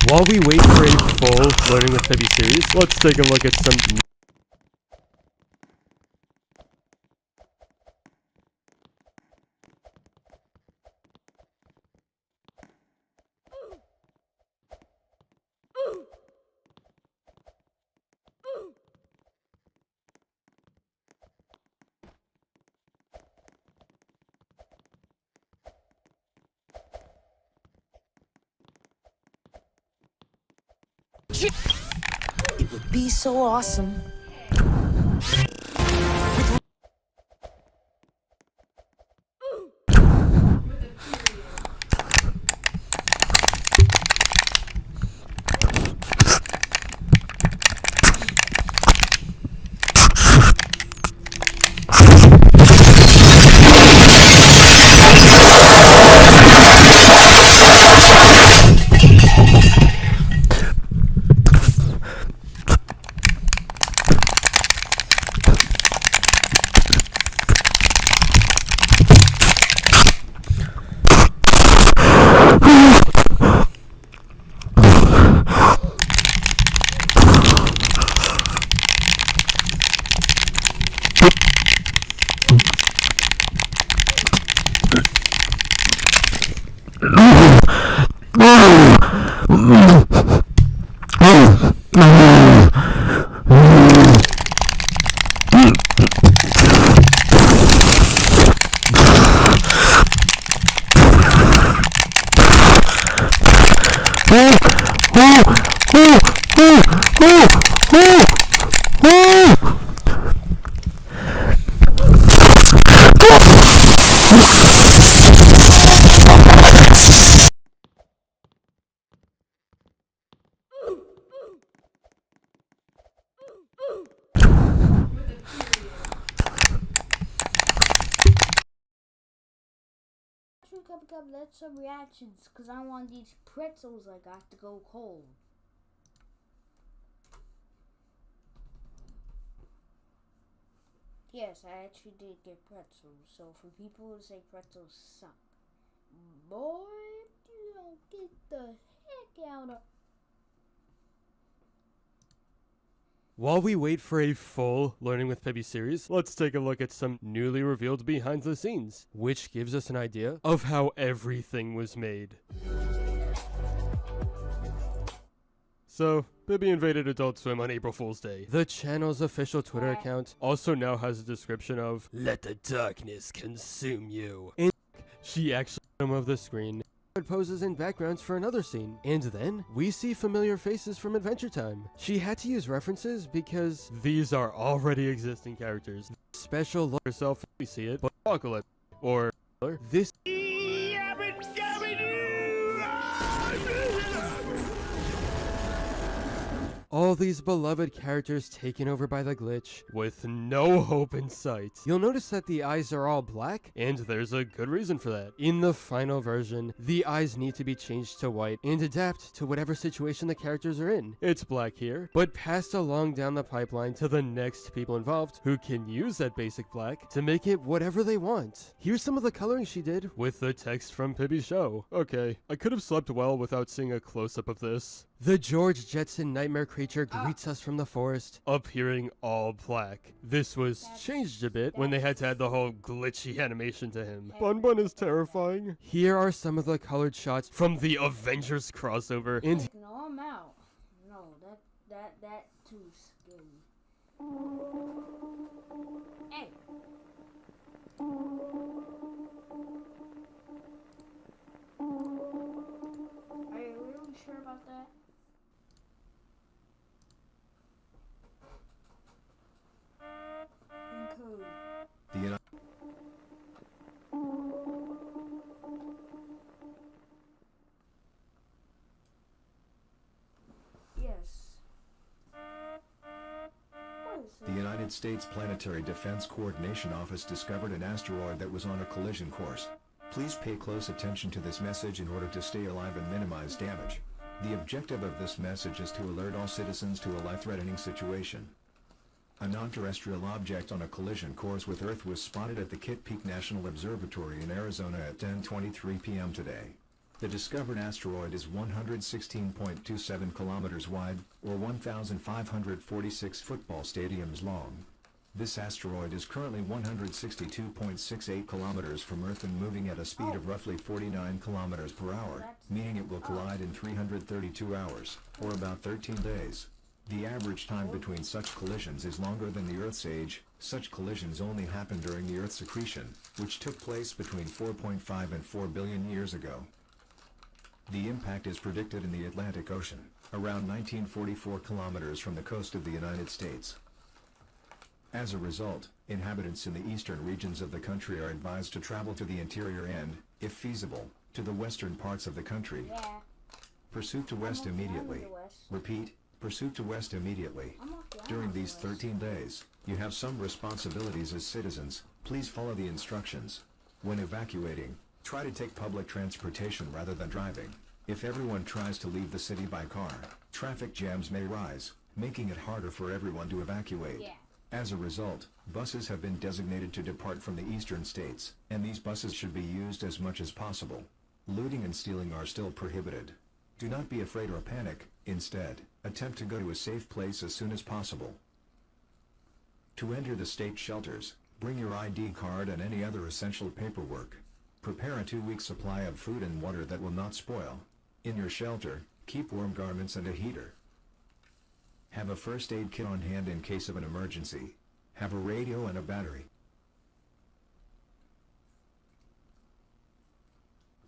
While we wait for a full Learning with Pibby series, let's take a look at some... It would be so awesome. Let's some reactions, because I want these pretzels I got to go cold. Yes, I actually did get pretzels, so for people who say pretzels suck, boy, you don't get the heck out of... While we wait for a full Learning with Pibby series, let's take a look at some newly revealed behind the scenes, which gives us an idea of how everything was made. So, Pibby invaded Adult Swim on April Fool's Day. The channel's official Twitter account also now has a description of, "Let the darkness consume you." And she actually of the screen poses in backgrounds for another scene, and then we see familiar faces from Adventure Time. She had to use references because these are already existing characters. Special look herself, we see it, but Apocalypse or this. All these beloved characters taken over by the glitch, with no hope in sight. You'll notice that the eyes are all black, and there's a good reason for that. In the final version, the eyes need to be changed to white and adapt to whatever situation the characters are in. It's black here, but passed along down the pipeline to the next people involved, who can use that basic black to make it whatever they want. Here's some of the coloring she did with the text from Pibby's show. Okay, I could have slept well without seeing a close-up of this. The George Jetson nightmare creature greets us from the forest, appearing all black. This was changed a bit when they had to add the whole glitchy animation to him. Bun Bun is terrifying. Here are some of the colored shots from the Avengers crossover, and No, I'm out. No, that too scary. Hey. Are you really sure about that? Code. Yes. The United States Planetary Defense Coordination Office discovered an asteroid that was on a collision course. Please pay close attention to this message in order to stay alive and minimize damage. The objective of this message is to alert all citizens to a life-threatening situation. A non-terrestrial object on a collision course with Earth was spotted at the Kitt Peak National Observatory in Arizona at 10:23 p.m. today. The discovered asteroid is 116.27 kilometers wide, or 1,546 football stadiums long. This asteroid is currently 162.68 kilometers from Earth and moving at a speed of roughly 49 kilometers per hour, meaning it will collide in 332 hours, or about 13 days. The average time between such collisions is longer than the Earth's age. Such collisions only happen during the Earth's accretion, which took place between 4.5 and 4 billion years ago. The impact is predicted in the Atlantic Ocean, around 1944 kilometers from the coast of the United States. As a result, inhabitants in the eastern regions of the country are advised to travel to the interior and, if feasible, to the western parts of the country. Yeah. Pursue to west immediately. Repeat, pursue to west immediately. During these 13 days, you have some responsibilities as citizens. Please follow the instructions. When evacuating, try to take public transportation rather than driving. If everyone tries to leave the city by car, traffic jams may rise, making it harder for everyone to evacuate. Yeah. As a result, buses have been designated to depart from the eastern states, and these buses should be used as much as possible. Looting and stealing are still prohibited. Do not be afraid or panic. Instead, attempt to go to a safe place as soon as possible. To enter the state shelters, bring your ID card and any other essential paperwork. Prepare a 2-week supply of food and water that will not spoil. In your shelter, keep warm garments and a heater. Have a first aid kit on hand in case of an emergency. Have a radio and a battery.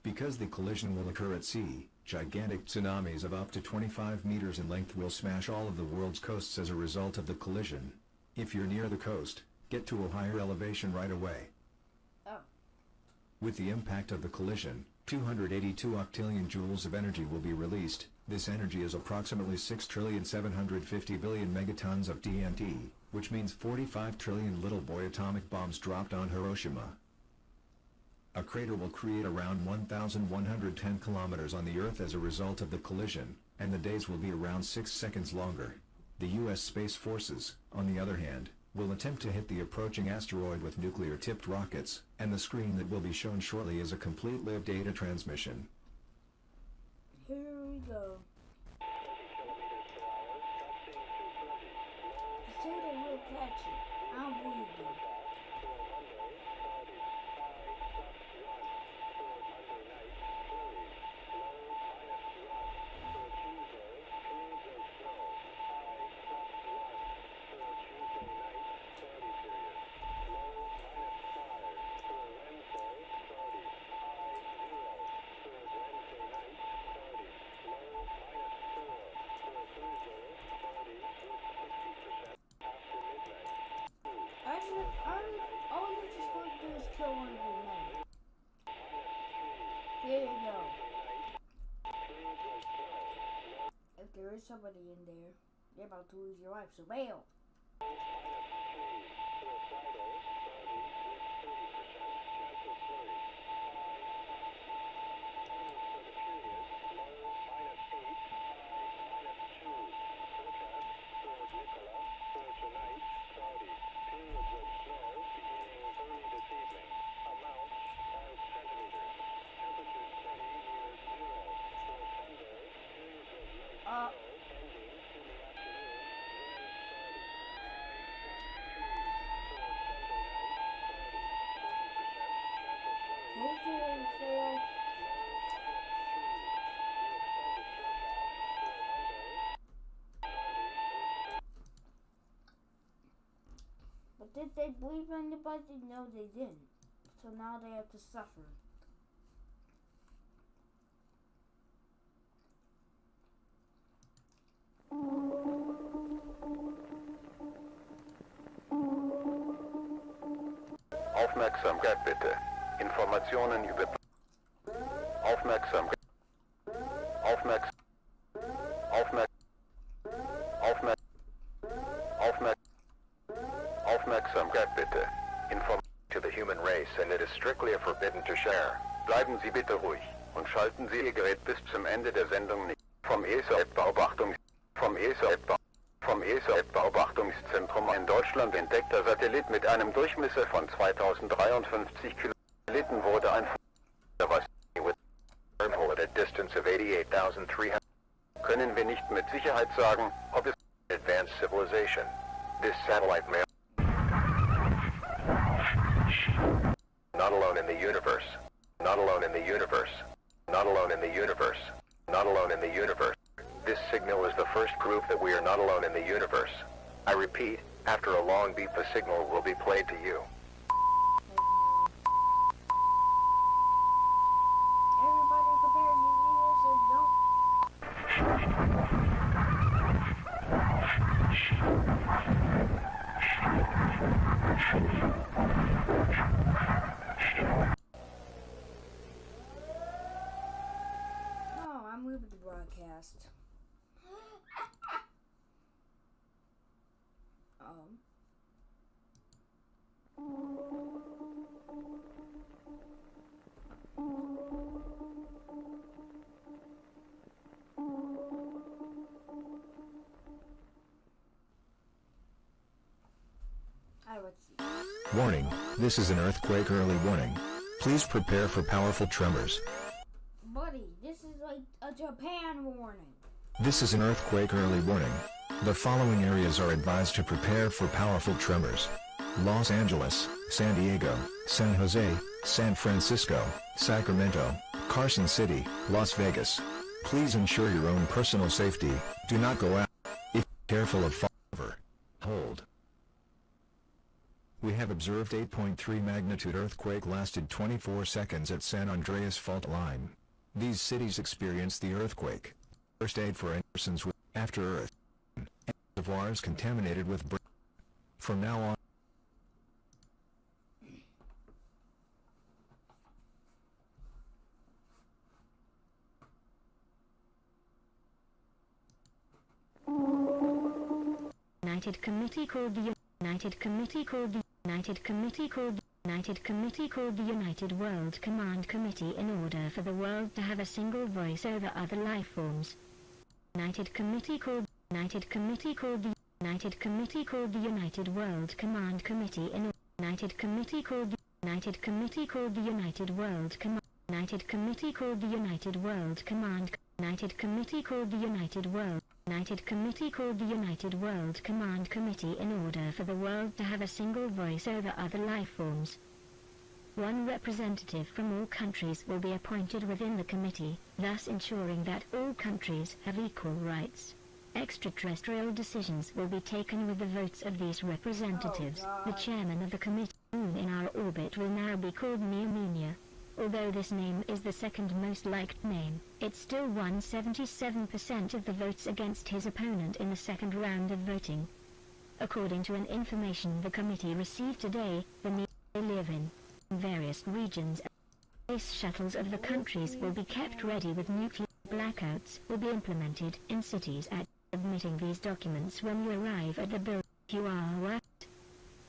Because the collision will occur at sea, gigantic tsunamis of up to 25 meters in length will smash all of the world's coasts as a result of the collision. If you're near the coast, get to a higher elevation right away. Oh. With the impact of the collision, 282 octillion joules of energy will be released. This energy is approximately 6,750,000,000,000 megatons of TNT, which means 45 trillion little boy atomic bombs dropped on Hiroshima. A crater will create around 1,110 kilometers on the Earth as a result of the collision, and the days will be around 6 seconds longer. The U.S. Space Forces, on the other hand, will attempt to hit the approaching asteroid with nuclear-tipped rockets, and the screen that will be shown shortly is a complete-lived data transmission. Here we go. You say they're real catchy. I don't believe you. All you're just going to do is kill one of your men. Here you go. If there is somebody in there, you're about to lose your life, so bail. But did they believe anybody? No, they didn't. So now they have to suffer. Aufmerksamkeit bitte. Informationen über Aufmerksamkeit. Aufmerksamkeit bitte. To the human race, and it is strictly forbidden to share. Bleiben Sie bitte ruhig und schalten Sie Ihr Gerät bis zum Ende der Sendung nicht. Vom ESA-Beobachtungszentrum ein Deutschland entdeckter Satellit mit einem Durchmesser von 2053 Kilometern wurde ein was at a distance of 88,300. Können wir nicht mit Sicherheit sagen, ob es advanced civilization. This satellite may not alone in the universe. Not alone in the universe. Not alone in the universe. Not alone in the universe. This signal is the first proof that we are not alone in the universe. I repeat, after a long beep the signal will be played to you. Everybody prepare your ears and don't. Oh, I'm moving the broadcast. Let's see. Warning, this is an earthquake early warning. Please prepare for powerful tremors. Buddy, this is like a Japan warning. This is an earthquake early warning. The following areas are advised to prepare for powerful tremors: Los Angeles, San Diego, San Jose, San Francisco, Sacramento, Carson City, Las Vegas. Please ensure your own personal safety. Do not go out. If careful of fall over. Hold. We have observed 8.3 magnitude earthquake lasted 24 seconds at San Andreas fault line. These cities experienced the earthquake. First aid for persons with after earth. Reservoirs contaminated with from now on. United Committee called the United Committee called the United Committee called the United Committee called the United World Command Committee in order for the world to have a single voice over other life forms. United Committee called United Committee called the United Committee called the United World Command Committee in United Committee called the United Committee called the United World Command United Committee called the United World Command United Committee called the United World United Committee called the United World Command Committee in order for the world to have a single voice over other life forms. One representative from all countries will be appointed within the committee, thus ensuring that all countries have equal rights. Extraterrestrial decisions will be taken with the votes of these representatives. The chairman of the committee in our orbit will now be called Neomenia. Although this name is the second most liked name, it still won 77% of the votes against his opponent in the second round of voting. According to an information the committee received today, the Neomenia they live in various regions and space shuttles of the countries will be kept ready with nuclear blackouts will be implemented in cities at submitting these documents when you arrive at the building. If you are what?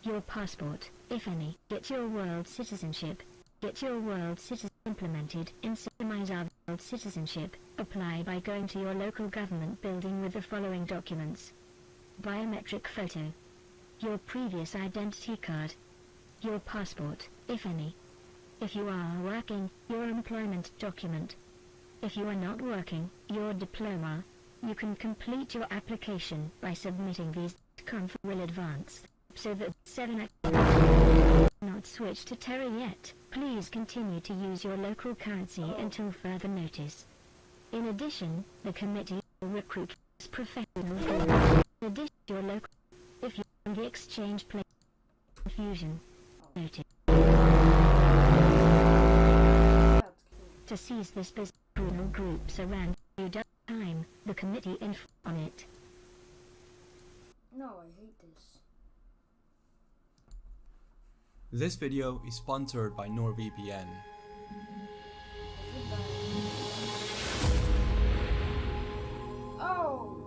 Your passport, if any, get your world citizenship. Get your world citizenship implemented in Systemize our world citizenship. Apply by going to your local government building with the following documents: biometric photo, your previous identity card, your passport, if any. If you are working, your employment document. If you are not working, your diploma. You can complete your application by submitting these. Conf will advance so that 7 not switch to Terra yet. Please continue to use your local currency until further notice. In addition, the committee will recruit professionals. In addition to your local, if you on the exchange plate. confusion. Noted. To seize this criminal groups around time, the committee on it. No, I hate this. This video is sponsored by NordVPN. Oh!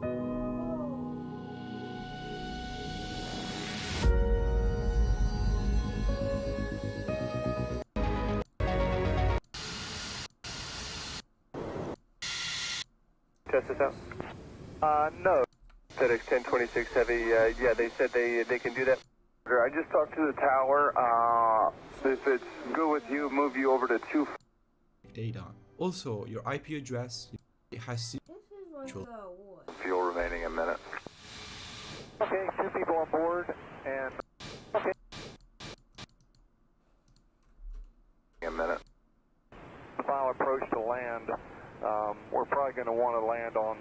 Test this out. No. FedEx 1026 Heavy, yeah, they said they can do that. I just talked to the tower. If it's good with you, move you over to 2. Data. Also, your IP address has This is like what? Fuel remaining a minute. Okay, 2 people on board, and... Okay. A minute. Final approach to land. We're probably going to want to land on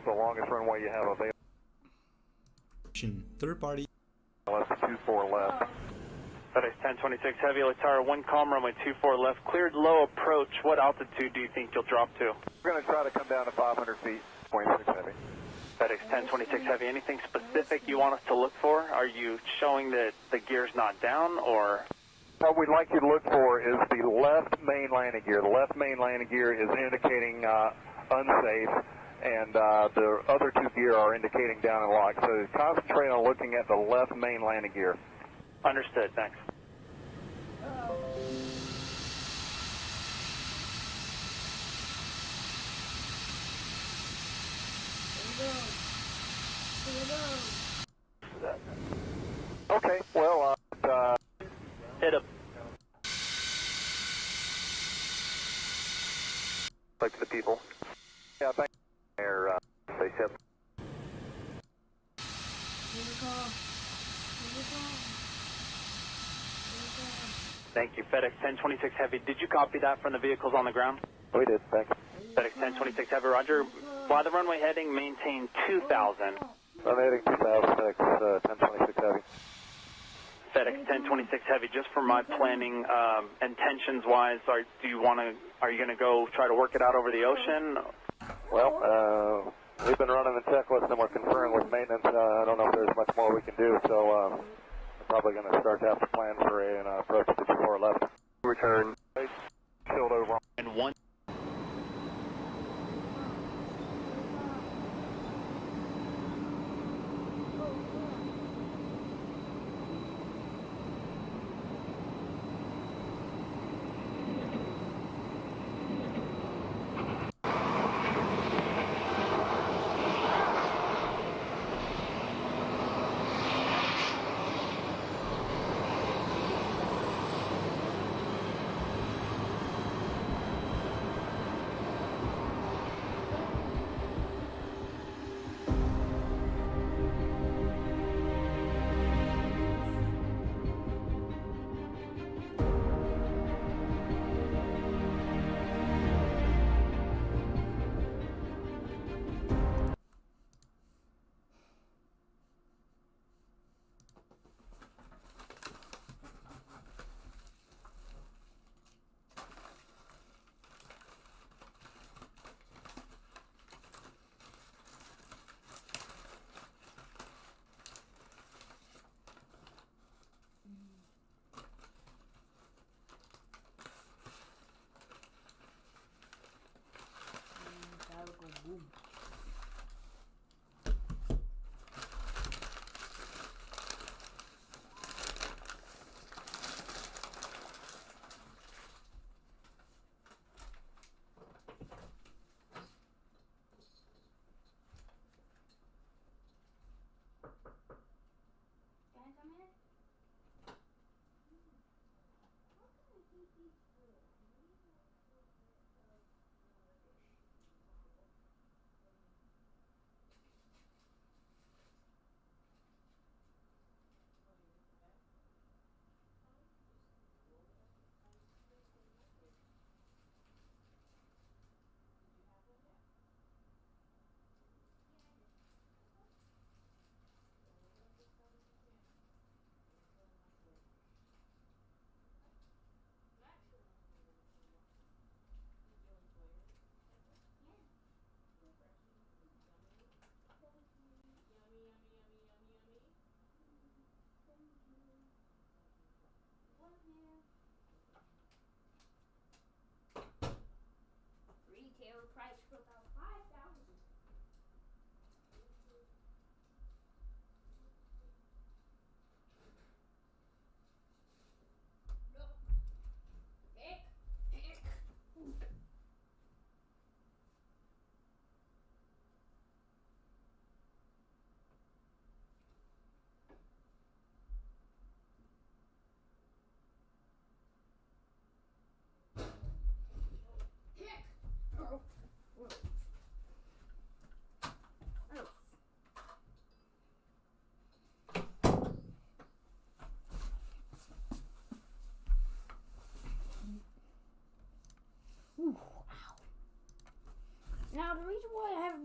the longest runway you have available. third party. Less than 24 left. FedEx 1026 Heavy, Latara 1 calm, runway 24 left, cleared low approach. What altitude do you think you'll drop to? We're going to try to come down to 500 feet, 26 Heavy. FedEx 1026 Heavy, anything specific you want us to look for? Are you showing that the gear's not down, or? What we'd like you to look for is the left main landing gear. The left main landing gear is indicating unsafe, and the other 2 gear are indicating down and lock. So concentrate on looking at the left main landing gear. Understood, thanks. Okay, well, Hit up. like the people. Yeah, thank you. They said. Thank you. FedEx 1026 Heavy, did you copy that from the vehicles on the ground? We did, thanks. FedEx 1026 Heavy, roger. Fly the runway heading, maintain 2000. I'm heading 2000, FedEx 1026 Heavy. FedEx 1026 Heavy, just for my planning intentions wise, are you going to go try to work it out over the ocean? Well, we've been running the checklist and we're conferring with maintenance. I don't know if there's much more we can do, so we're probably going to start to have to plan for an approach to 24 left. Return. Filled over. And one.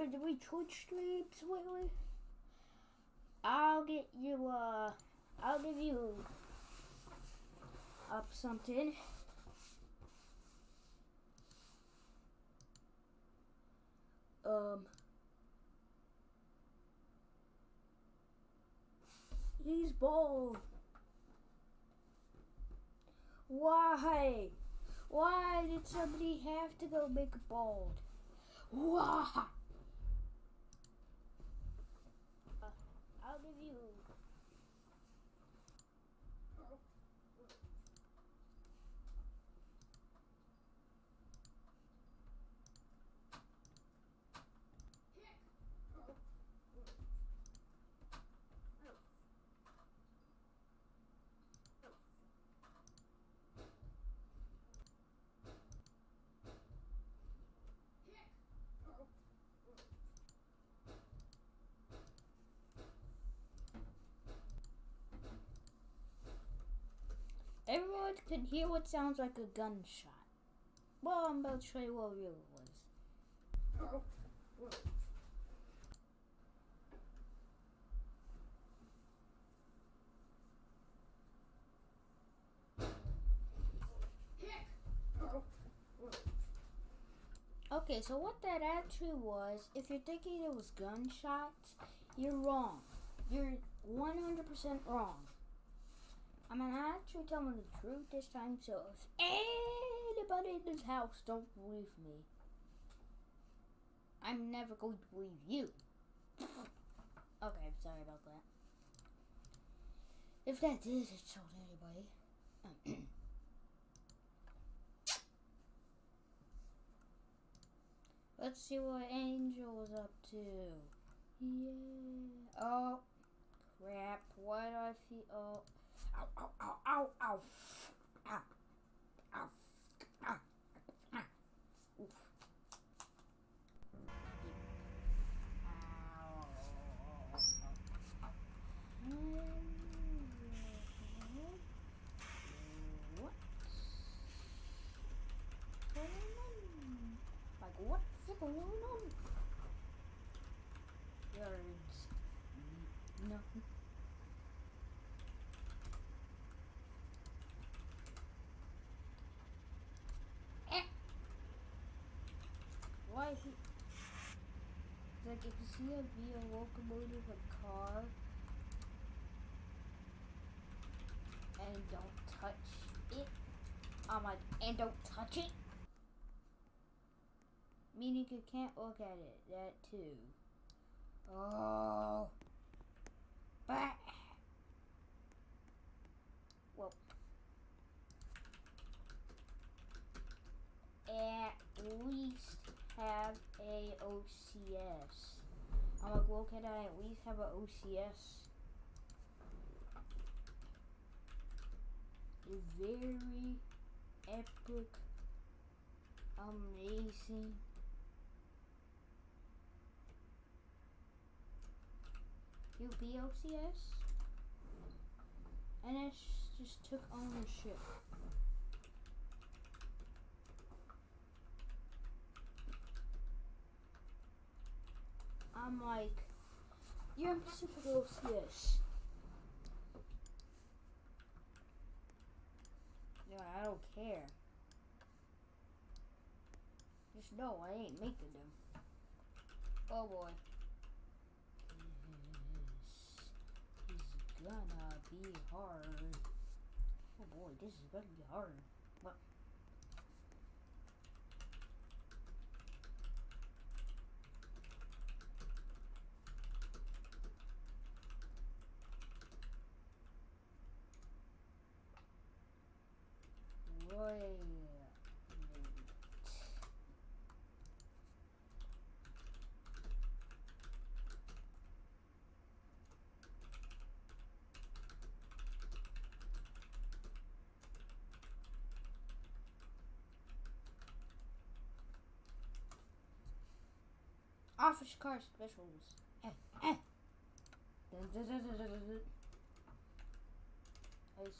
remember the Twitch streams, wait. I'll give you up something. He's bald. Why? Why did somebody have to go make a bald? Why? I'll give you. Everyone can hear what sounds like a gunshot. Well, I'm about to show you what it really was. Okay, so what that actually was, if you're thinking it was gunshots, you're wrong. You're 100% wrong. I'm gonna actually tell them the truth this time, so if anybody in this house don't believe me, I'm never going to believe you. Okay, sorry about that. If that did insult anybody. Let's see what Angel is up to. Yeah. Oh, crap. Why do I feel... Oh. Ow, ow, ow, ow, ow. Ow. Ow. Ow. Ow. Oof. What? Like, what's going on? Words. Nothing. Why is he... Like, if you see a locomotive, a car, and don't touch it, I'm like, and don't touch it? Meaning you can't look at it, that too. Oh. But. Well. At least have a OCS. I'm like, well, can I at least have an OCS? A very epic, amazing. UPOCS, and it just took ownership. I'm like, you're in Pacific OCS. No, I don't care. Just know I ain't making them. Oh boy. This is gonna be hard. Oh boy, this is gonna be hard. What? Wait a minute. Office car specials. Dun, dun, dun, dun, dun, dun, dun. Nice.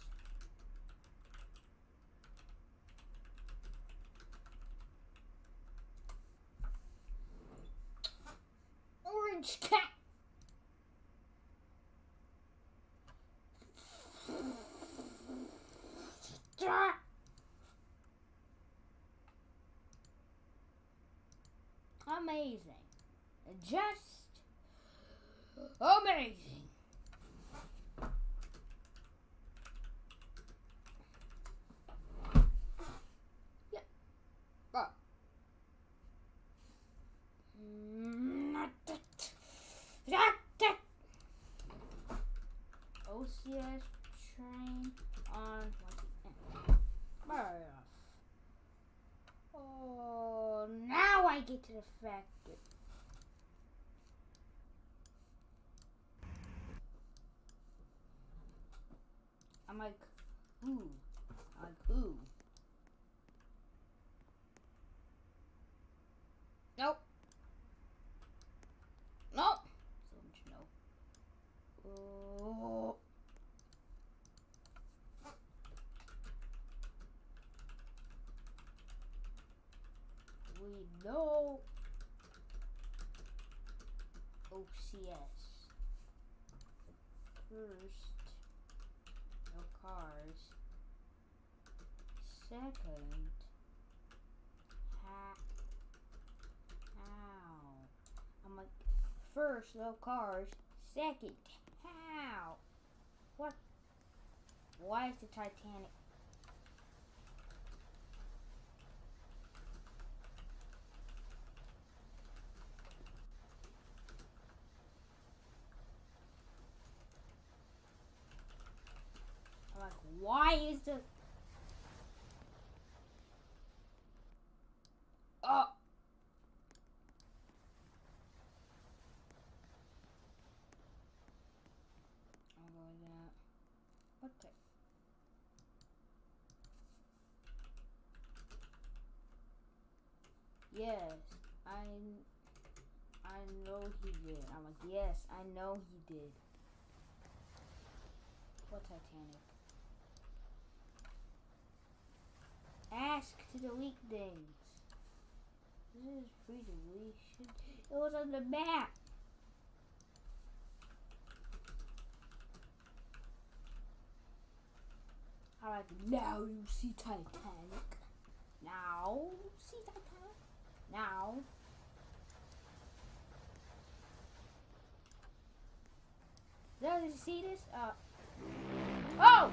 French cat. Amazing. Just amazing. Yeah. Oh. OCS train on Oh, now I get to the factory. I'm like, who? Like, who? Nope. Nope. So much no. Oh. We know OCS. First, no cars. Second, how? I'm like, first, no cars. Second, how? What? Why is the Titanic? I'm like, why is the... Oh! I'm going down. What the... Yes, I know he did. I'm like, yes, I know he did. What Titanic? Ask to delete things. This is free deletion. It was on the map. I'm like, now you see Titanic. Now you see Titanic. Now. Did you see this? Oh!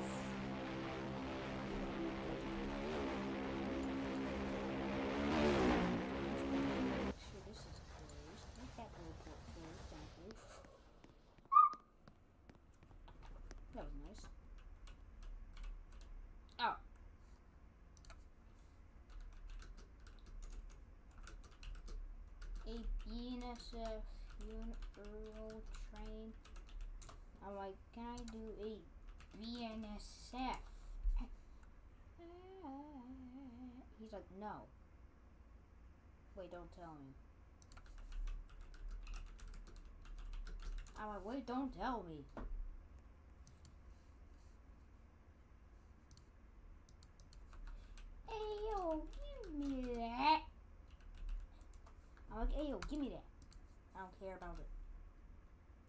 Sure, this is closed. Make that report closed, thank you. That was nice. Oh. A BNSF funeral train. I'm like, can I do a BNSF? He's like, no. Wait, don't tell me. I'm like, wait, don't tell me. Hey, yo, give me that. I'm like, hey, yo, give me that. I don't care about it.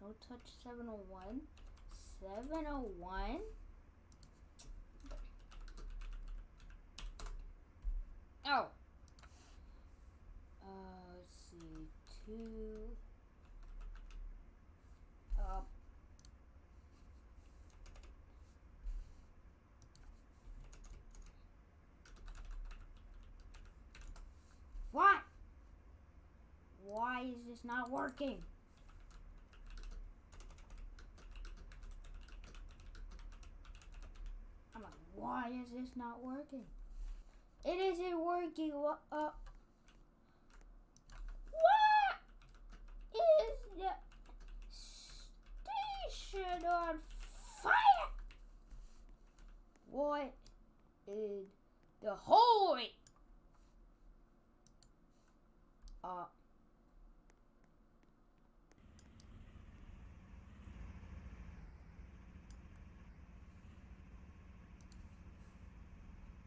Don't touch 701. 701? Oh. Let's see. 2. What? Why is this not working? I'm like, why is this not working? It isn't working. What is the station on fire? What in the holy?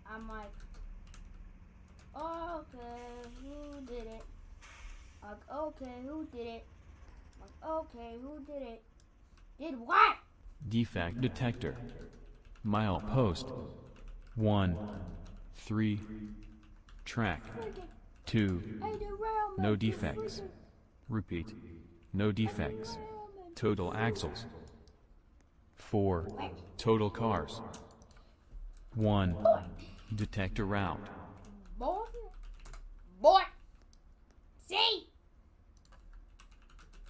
I'm like, okay, who did it? Like, okay, who did it? I'm Okay, who did it? Did what? Defect detector. Milepost 1 3 track 2 no defects. Repeat, no defects. Total axles 4 total cars 1 detector route. Boy! See?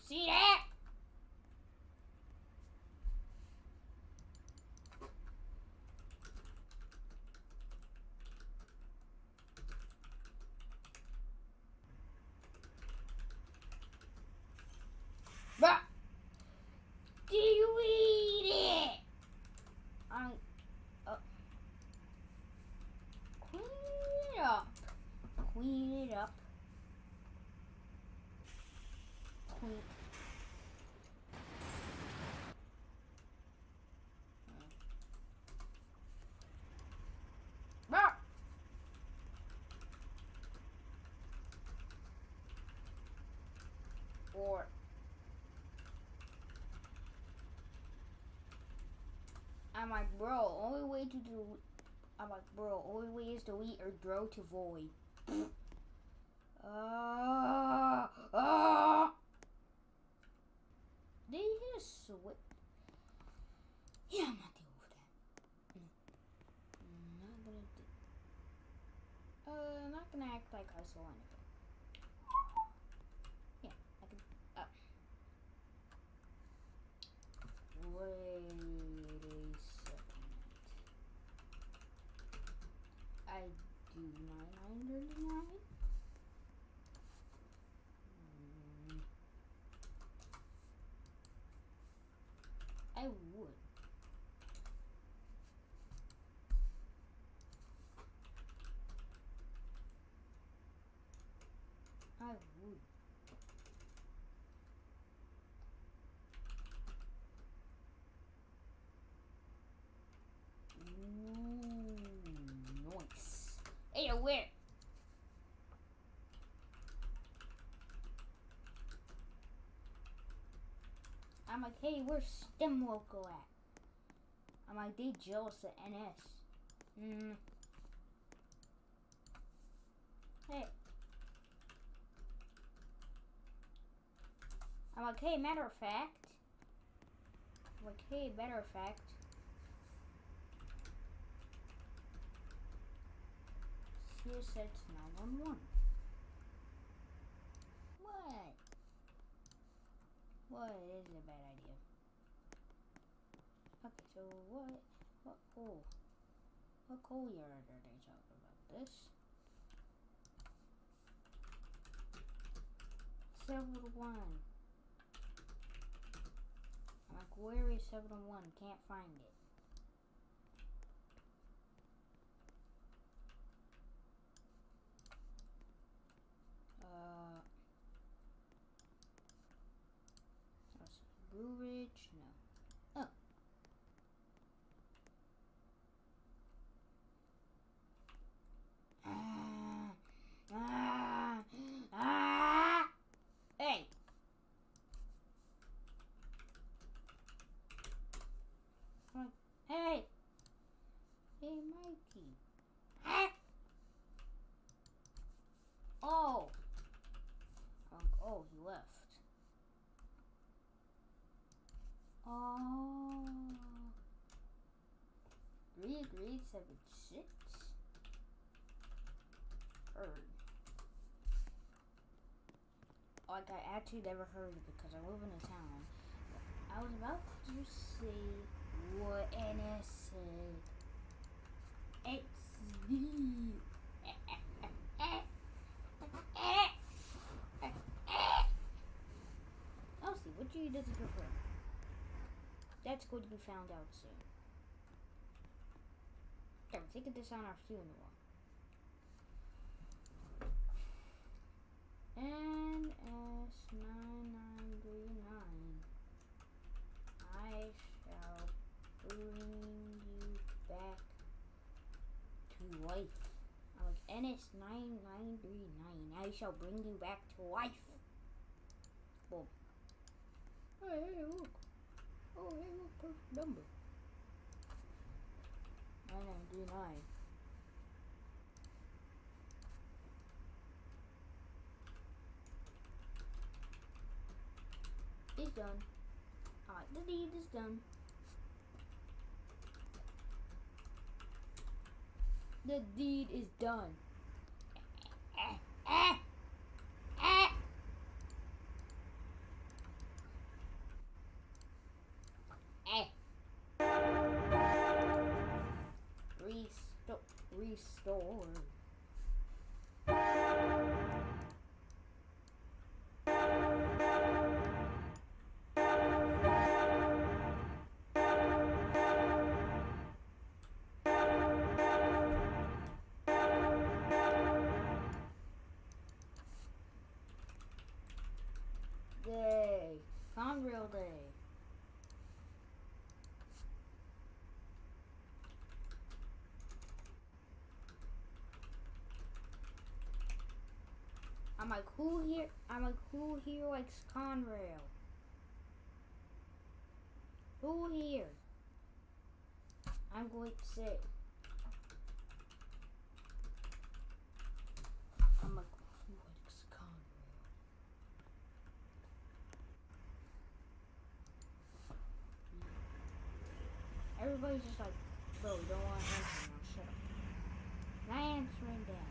See that? But delete it. Clean it up. Clean it up. Clean. But or I'm like, bro, only way to do. I'm like, bro, only way is delete or draw to void. Did you hear a switch? Yeah, I'm not dealing with that. Not gonna act like I saw anything. Yeah, I can. Wait a second. I do 999. I would. I would. Ooh, nice. Hey, where? I'm like, hey, where's STEM local at? I'm like, they jealous of NS. Hey. I'm like, hey, matter of fact. I'm like, hey, matter of fact. CSX 911. What? What is a bad idea? Okay, so what coal yard are they talking about? This? 701. I'm like, where is 701? Can't find it. Let's see. Blue Ridge? No. Oh. Hey. Hey. Hey, Mikey. Oh. Oh, he left. Oh. 3 grade 7-6. Heard. Like, I actually never heard of it because I live in a town. I was about to say what NS said. XD. I'll see, what do you does it prefer? That's going to be found out soon. Okay, we're taking this on our funeral. NS9939. I shall bring you back to life. I'm like, NS9939. I shall bring you back to life. Boom. Hey, look. Oh, hey, look, perfect number. 9939. It's done. Alright, the deed is done. The deed is done. Restore. Day. Conrail Day. I'm like, who here likes Conrail? Who here? I'm going to say. I'm like, who likes Conrail? Everybody's just like, bro, we don't want to answer now, shut up. Not answering that.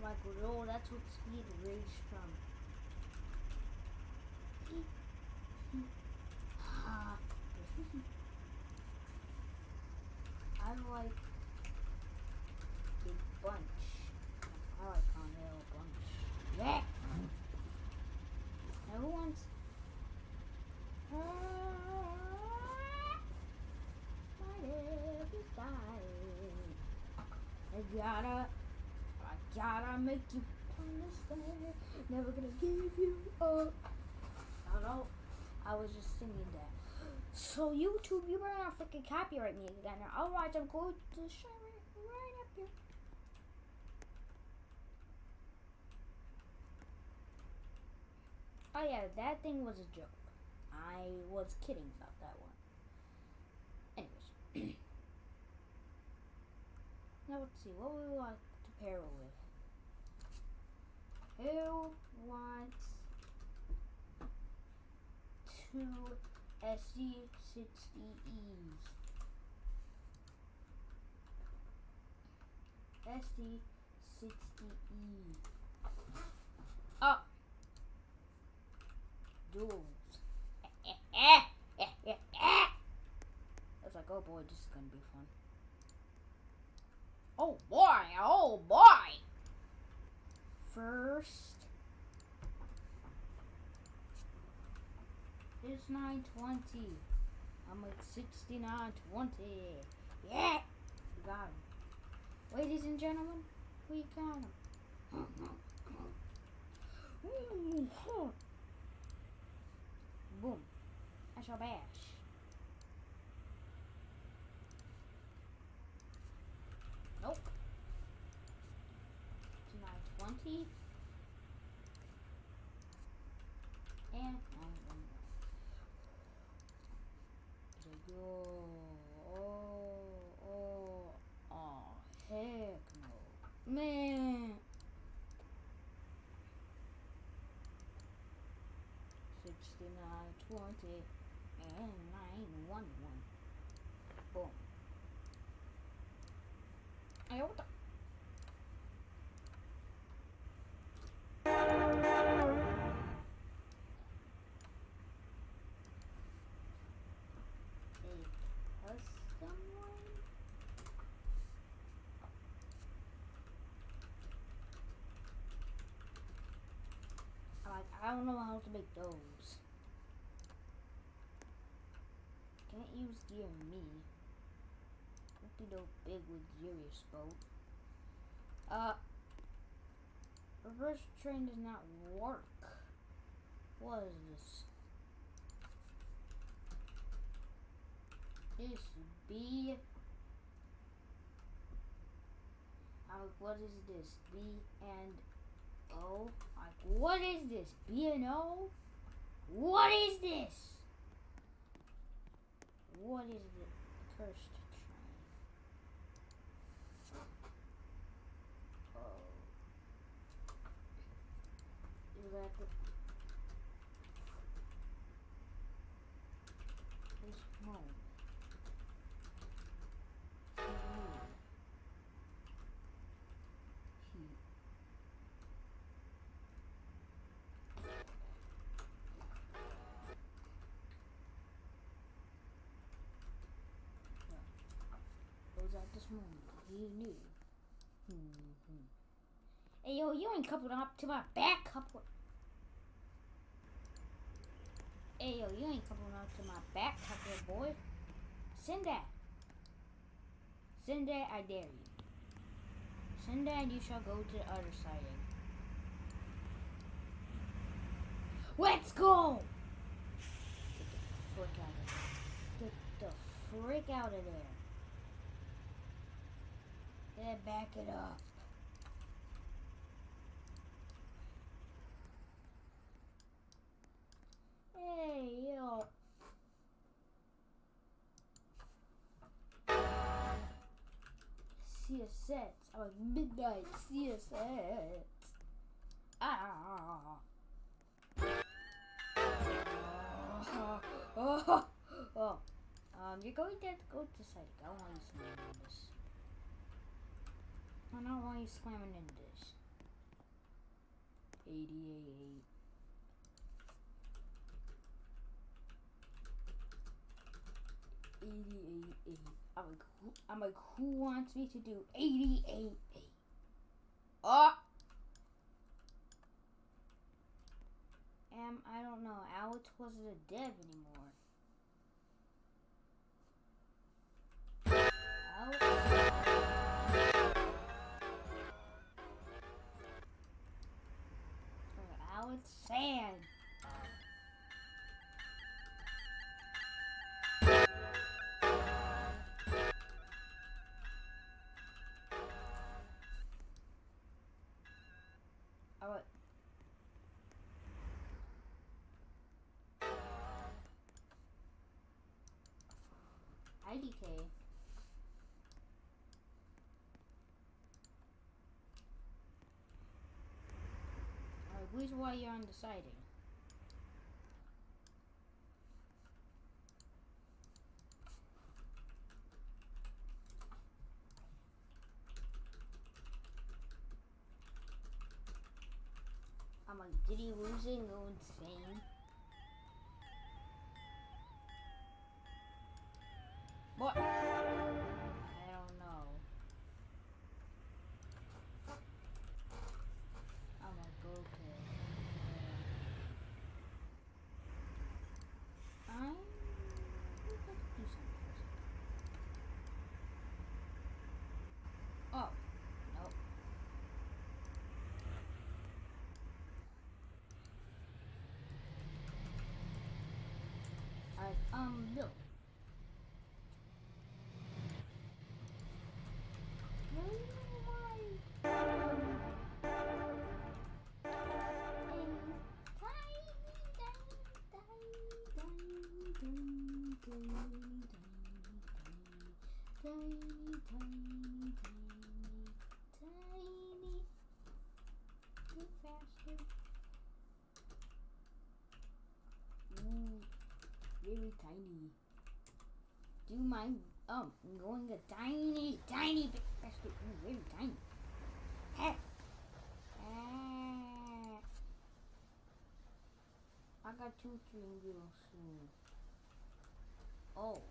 Like, oh, that's what speed rage from. I like the bunch. I like Conrail bunch. Yeah! Now who wants... My dad is dying. I gotta make you understand. Never gonna give you up. I don't know. I was just singing that. So YouTube, you better not freaking copyright me again. Otherwise, I'm going to share it right up here. Oh yeah, that thing was a joke. I was kidding about that one. Anyways. Now let's see, what would we like to pair it with? Who wants two SD60Es? SD60E. Oh! Duels. I was like, oh boy, this is gonna be fun. Oh boy, oh boy! First, it's 920. I'm like 6920. Yeah! We got him. Ladies and gentlemen, we got him. Boom. I shall bash. Nope. It's 920. And 911. Yo. Oh, heck no. Man. 6920 and 911. Boom. Hey, what the? A custom one? I don't know how to make those. Can't use gear me. Won't be no big luxurious boat. Reverse train does not work. What is this? this B? What is this? B and O? Like, what is this? B and O? What is this? What is the cursed train? Oh. Exactly. This moment. At this moment, he knew. Hey yo, you ain't coupled up to my back couple. Hey yo, you ain't coupled up to my back couple, boy. Send that. Send that, I dare you. Send that, and you shall go to the other siding. Let's go! Get the frick out of there. Get the frick out of there. Yeah, back it up. Hey, yo. See a set. Oh, midnight. See a set. Ah. Oh. You're going to have to go to site. I don't want you slamming in this. I don't want you slamming in this. 88. I'm like, who wants me to do 88? Oh! I don't know. Alex wasn't a dev anymore. Alex Sand. IDK. Which why you're undecided. I'm like, did he lose it and go insane? What? I don't know. I'm like, okay. I'm gonna do something first. Oh, nope. No. Very tiny. Do you mind going a tiny bit faster? Ooh, very tiny. Hey. I got 2 string real soon. Oh.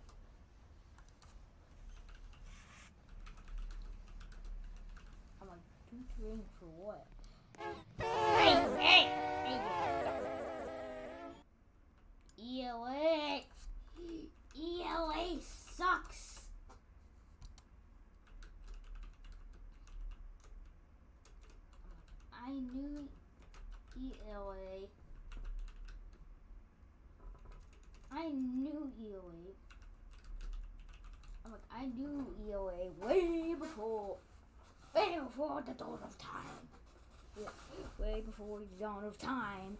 I'm like 2 string for what? Hey! ELA! ELA sucks! I knew ELA. I knew ELA. I knew EOA way before the dawn of time. Yeah, way before the dawn of time.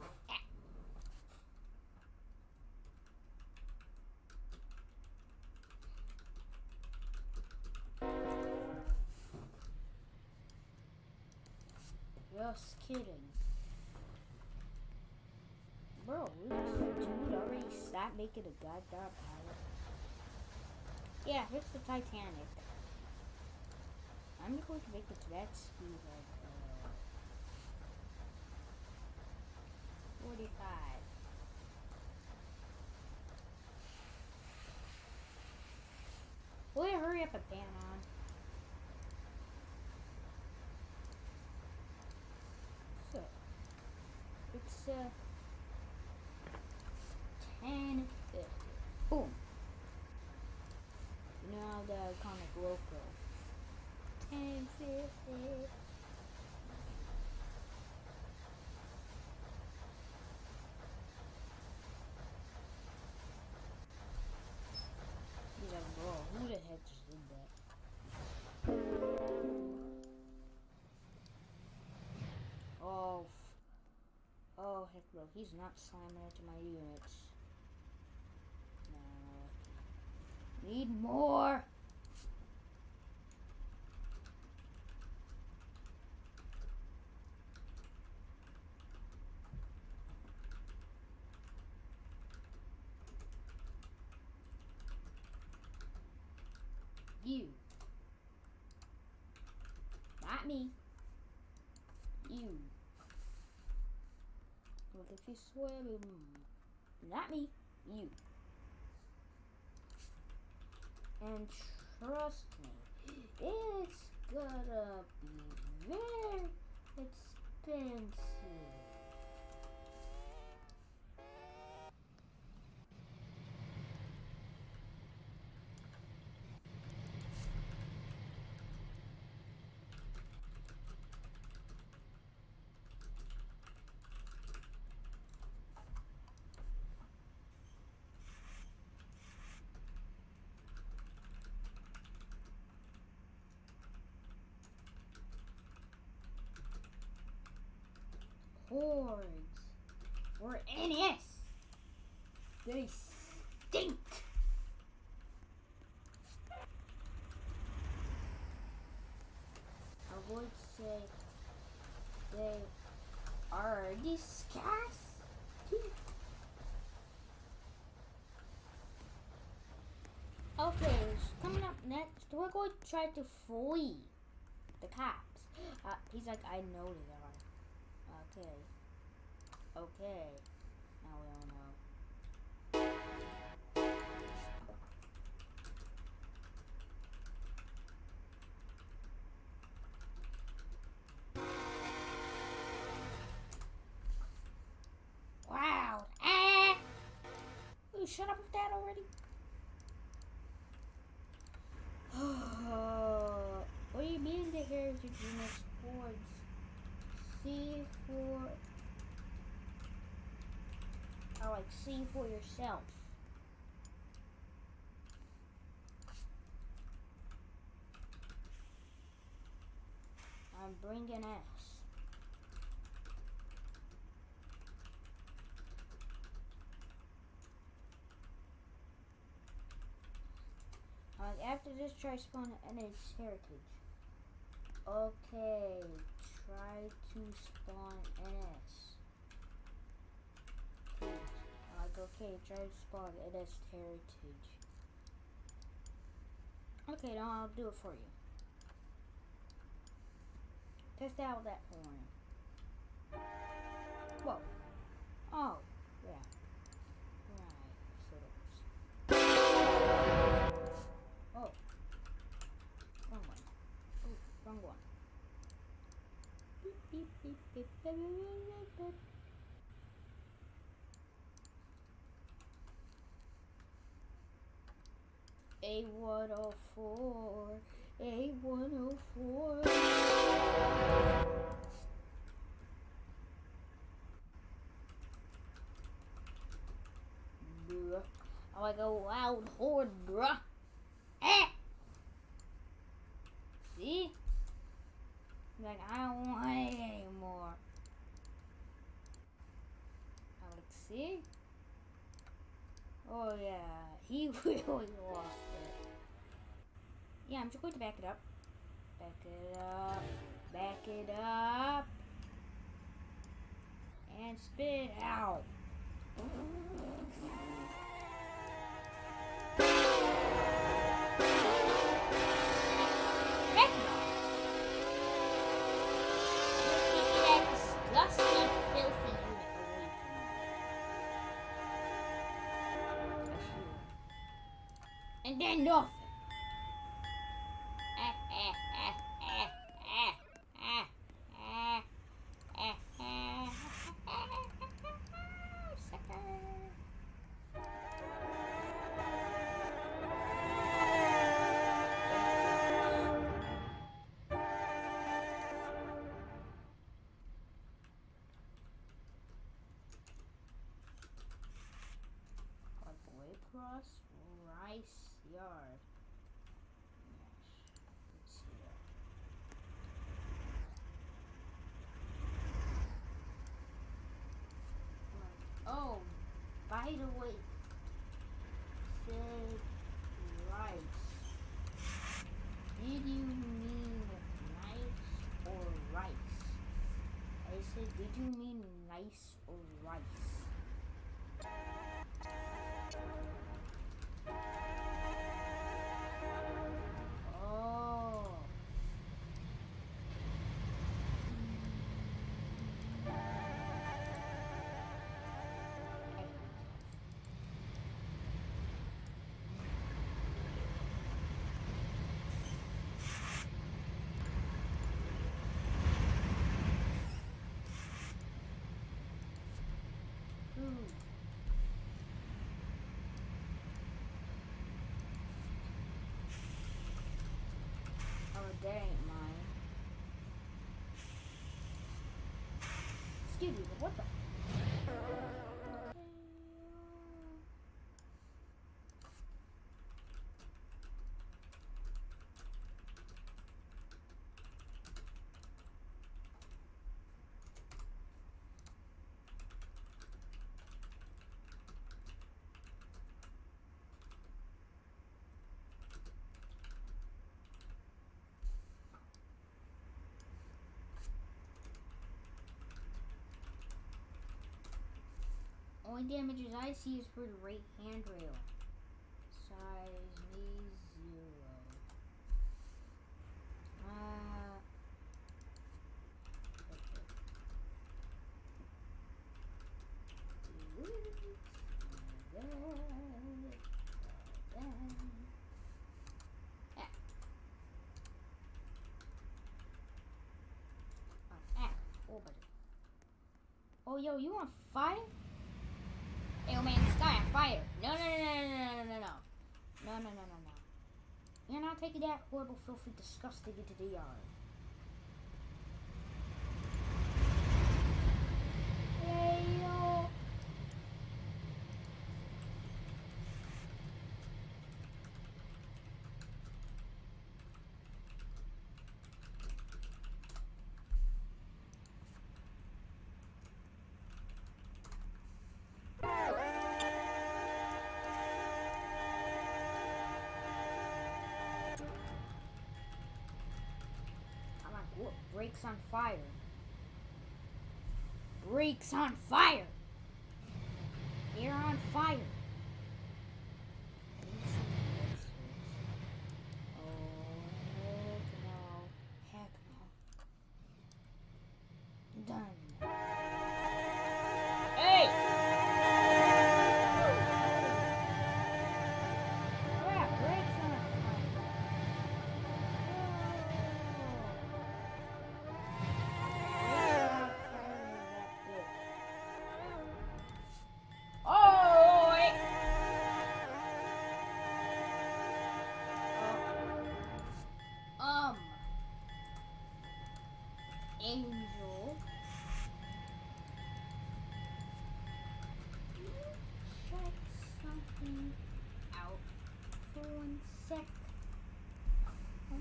Just kidding. Bro, dude already stopped making a goddamn pilot. Yeah, it's the Titanic. I'm going to make it to that speed like 45. Will you hurry up and pan on? So, it's 10:50. Boom. Now the iconic loco. 10:50. He's like, bro, who the heck just did that? Oh, heck no, he's not slamming into my units. No. Need more! You. Not me. You. Look, if you swear, not me. You. And trust me, it's gonna be very expensive. Hordes for NS. They stink. I would say they are disgusting. Okay, coming up next, we're going to try to flee the cops. He's like, I know they are. Okay. Now we all know. Wow. Will you shut up with that already? What do you mean the heritage units towards C4? Or like see for yourself. I'm bringing S. After this, try spawn and its heritage. Okay, try to spawn NS. Okay, try to spawn NS heritage. Okay, now I'll do it for you. Test out that horn. Whoa. Oh, yeah. Right, oh. Wrong one. Oh, wrong one. Beep, beep, beep, beep, beep, beep, beep. A104, A104. Bruh. I like a loud horn, bruh. Eh! See? Like, I don't want it anymore. I'm like, see? Oh yeah, he really lost it. Yeah, I'm just going to back it up. Back it up. Back it up. And spit it out. And then nothing. Cross rice yard. Let's see that. Oh, by the way, said rice. Did you mean nice or rice? I said, did you mean nice or rice? Oh. Oh, that ain't mine. Excuse me, but what the? Only damages I see is for the right handrail. Size me 0. Oh, yo, you on fire? Yo, man, this guy on fire. No. You're not taking that horrible, filthy, disgusting into the yard. Hey, yo. What? Brakes on fire. Brakes on fire. They're on fire. Oh, no. Heck no. Done. Hey! Yeah, brakes on fire. Angel. Check something out for 1 sec.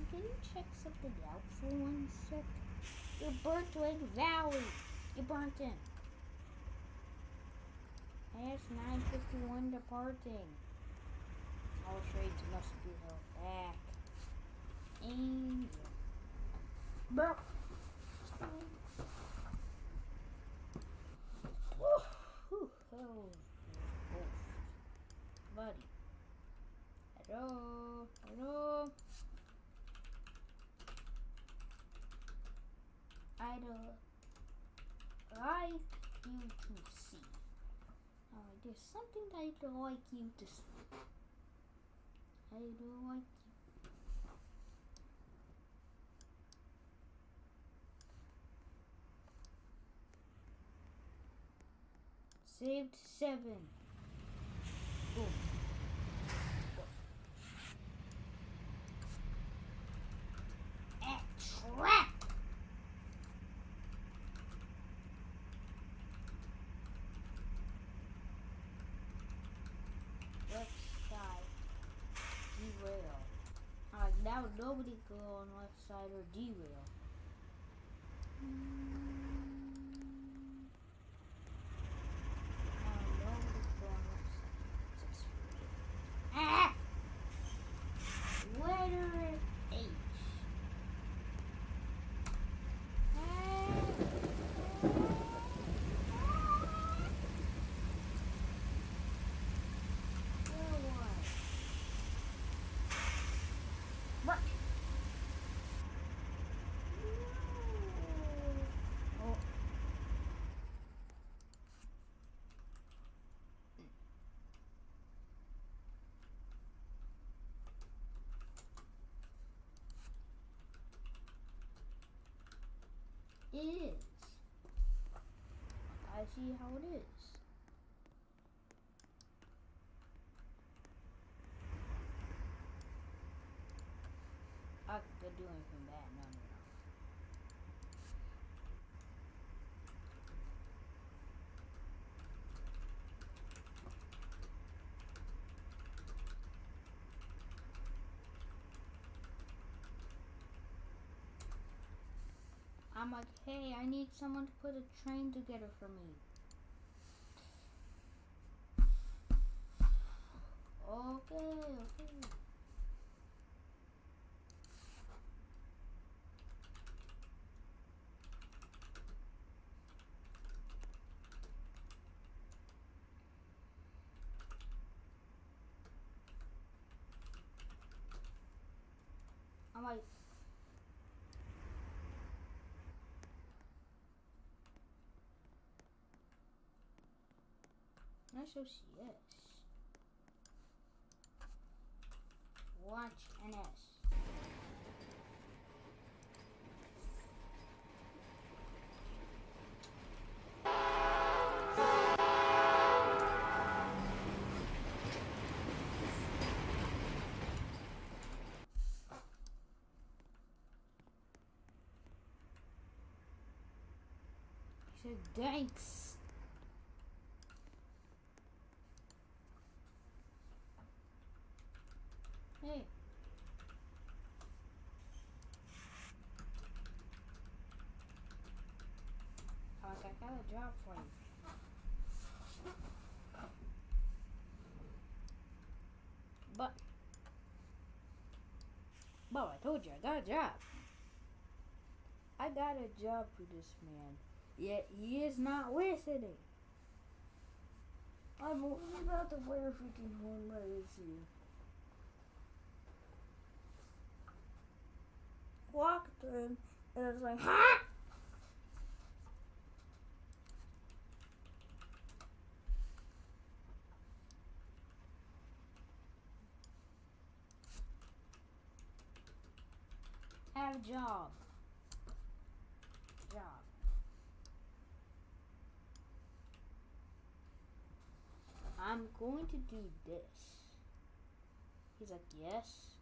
can you check something out for 1 sec? You're burnt like Valley. You burnt in. S951 departing. All trades must be held back. And bro. Buddy. Hello. Hello. I'd like you to see. There's something that I'd like you to see. I'd like you. Saved 7. Boom. Trap. Left side. Derail. Now nobody go on left side or derail. Letter H. It is. I see how it is. I could do anything bad. No. I'm like, hey, I need someone to put a train together for me. Okay. I'm like, SOCS. Watch an S. He said, thanks. Hey. I got a job for you. But I told you I got a job. I got a job for this man. Yet he is not listening. I'm only about to wear a freaking horn right here. Walked in and I was like, ha! Have a job. I'm going to do this. He's like, yes.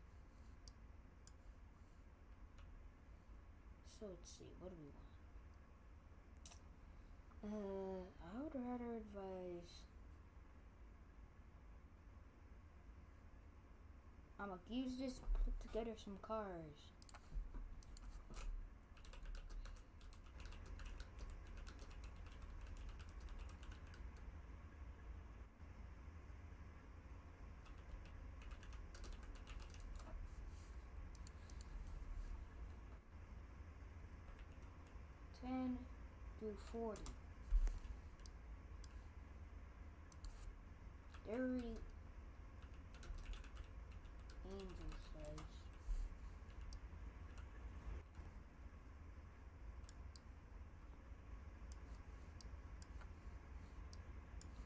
So let's see, what do we want? I would rather advise. I'm gonna use this to put together some cars. 10 through 40. 30 angel says.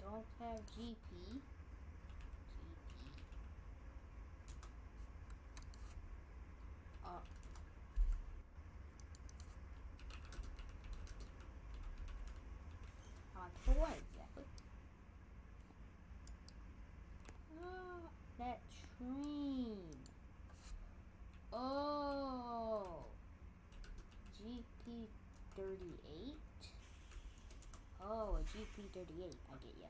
Don't have GP. For what exactly? That train. Oh. GP 38. Oh, a GP 38. I get ya.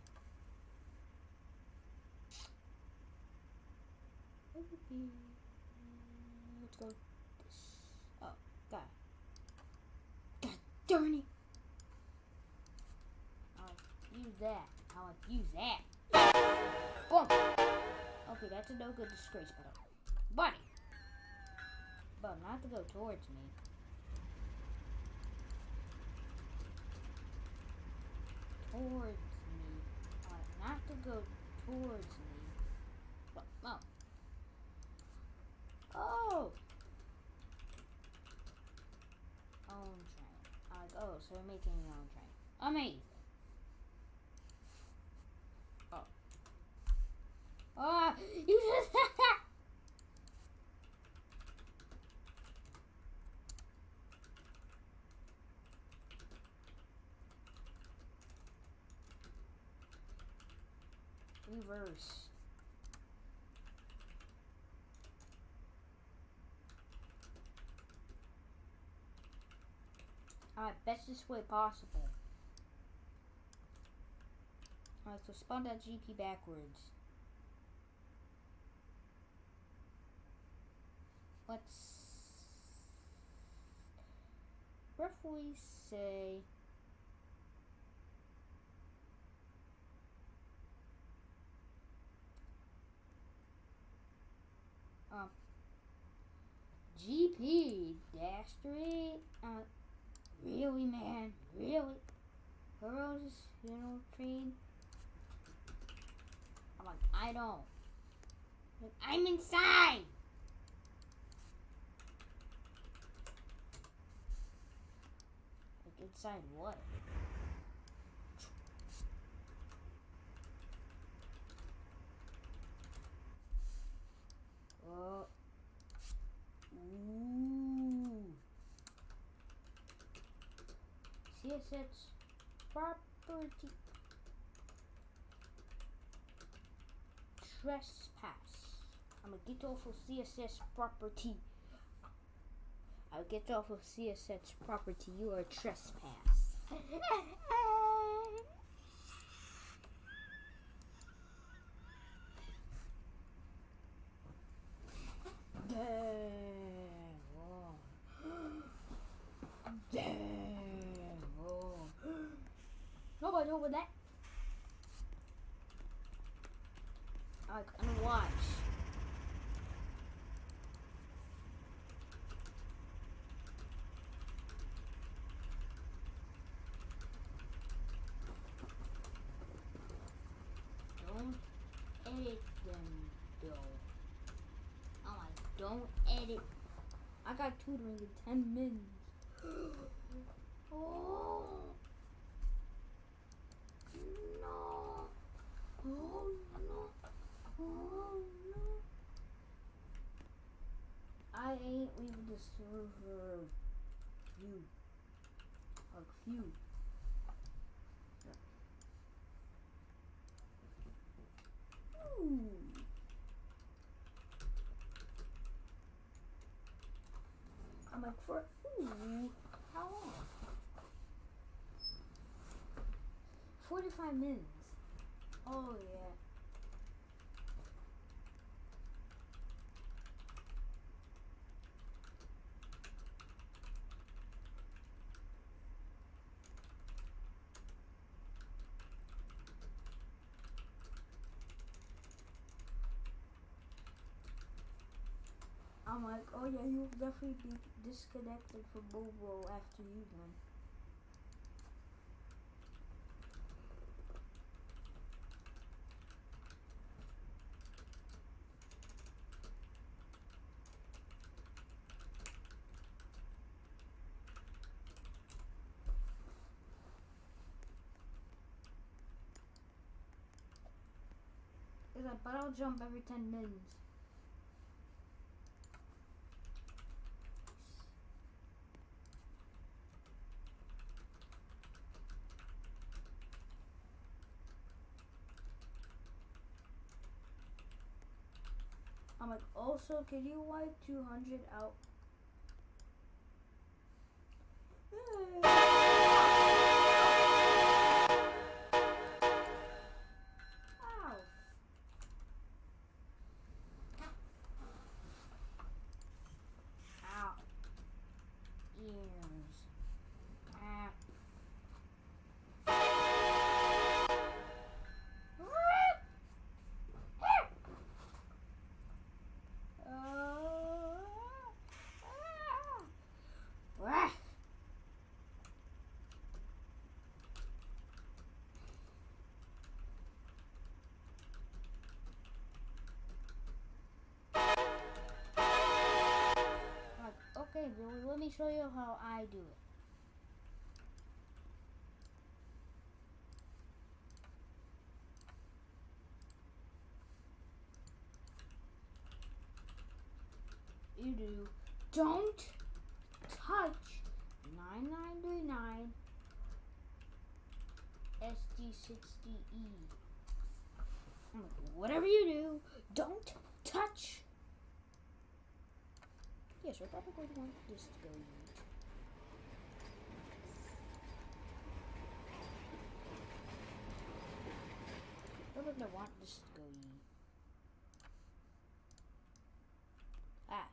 Let's go. This. Oh, God. God darn it. Use that. I'll use that. Boom. Okay, that's a no good disgrace, buddy. But not to go towards me. Towards me. Not to go towards me. But, no. Oh. Own train. Oh, so you're making your own train. Amazing. Oh, you just reverse. Alright, bestest way possible. Alright, so spawn that GP backwards. Let's roughly say GP -3. Really, man? Really? Girls, you know, train? I'm like, I don't. Like, I'm inside! Like, inside what? Ooh. CSS property trespass. I'm gonna get off of CSS property. I'll get off of CSS property. You are trespass. Nobody over that. I'm gonna watch. Don't edit them though. I'm like, don't edit. I got tutoring in 10 minutes. Oh. No. Oh no. Oh no. I ain't leaving the server. You. Like few. Ooh. I'm like for how long? 45 minutes. Oh yeah. I'm like, oh yeah, you'll definitely be disconnected from mobile after you done. But I'll jump every 10 minutes. I'm like, also, can you wipe 200 out? Ow. Ow. Ears. Ah. Okay, Billy, let me show you how I do it. You do. Don't touch 9939 SD60E. Whatever you do, don't touch. Yes, we're probably going to want this to go yeet. Probably going to want this to go yeet. Ah.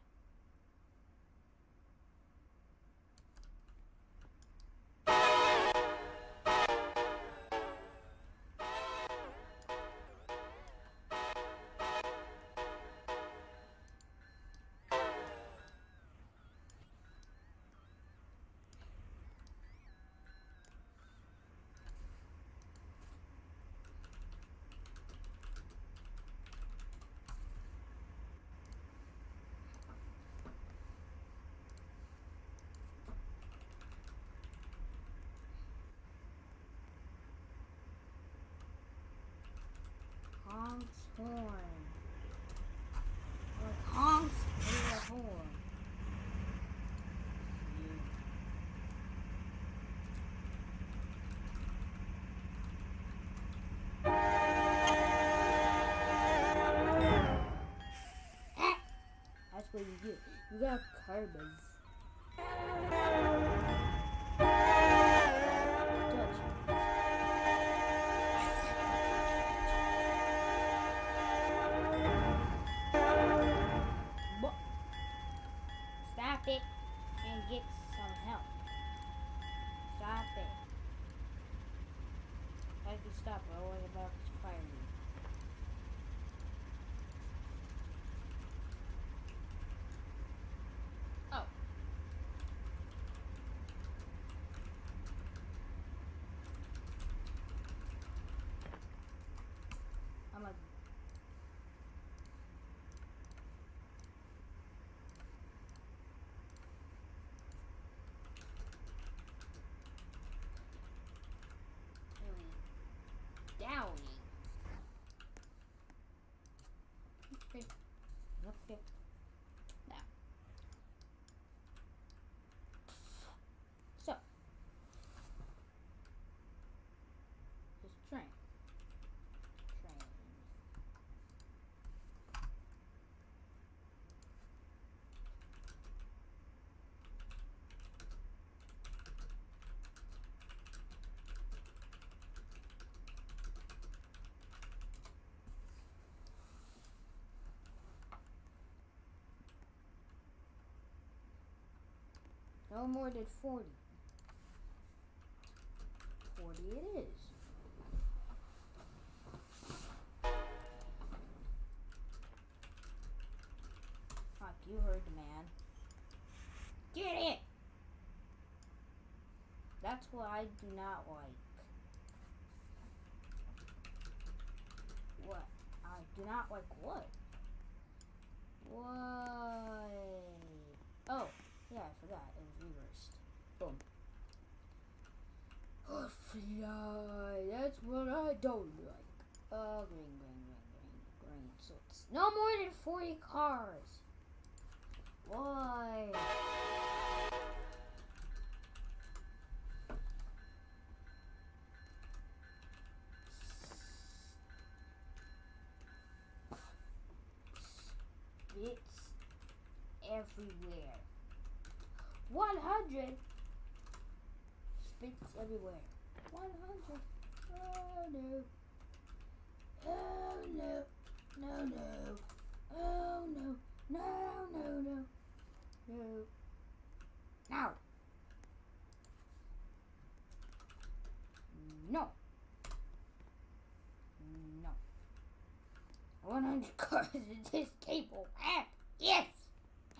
Honk's horn. Like honks with a horn. That's what you get. You got carbons. Stop it and get some help. Stop it. I can stop it. I was about to fire you. Oh. I'm like, downing. Okay. Okay. Now. So. This train. No more than 40. 40 it is. Fuck, you heard the man. Get it! That's what I do not like. What? I do not like what? What? Oh, yeah, I forgot. It was reversed. Boom. Oh, fly. That's what I don't like. Green, green, green, green, No more than 40 cars. Why? Spits everywhere. 100 spits everywhere. 100. Oh no. Oh no. No, no. Oh no. No, no, no. No. Now. No. No. 100 cars in this cable. Ah, yes.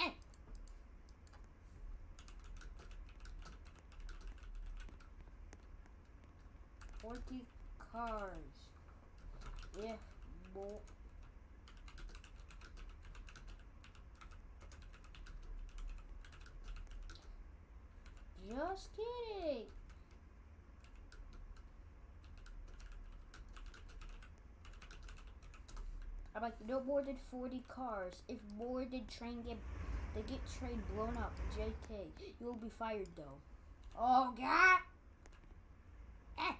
Ah. $40 cars. Yeah, boy. Just kidding. I'm like, no more than 40 cars. If more than they get train blown up. JK, you will be fired though. Oh God. Eh.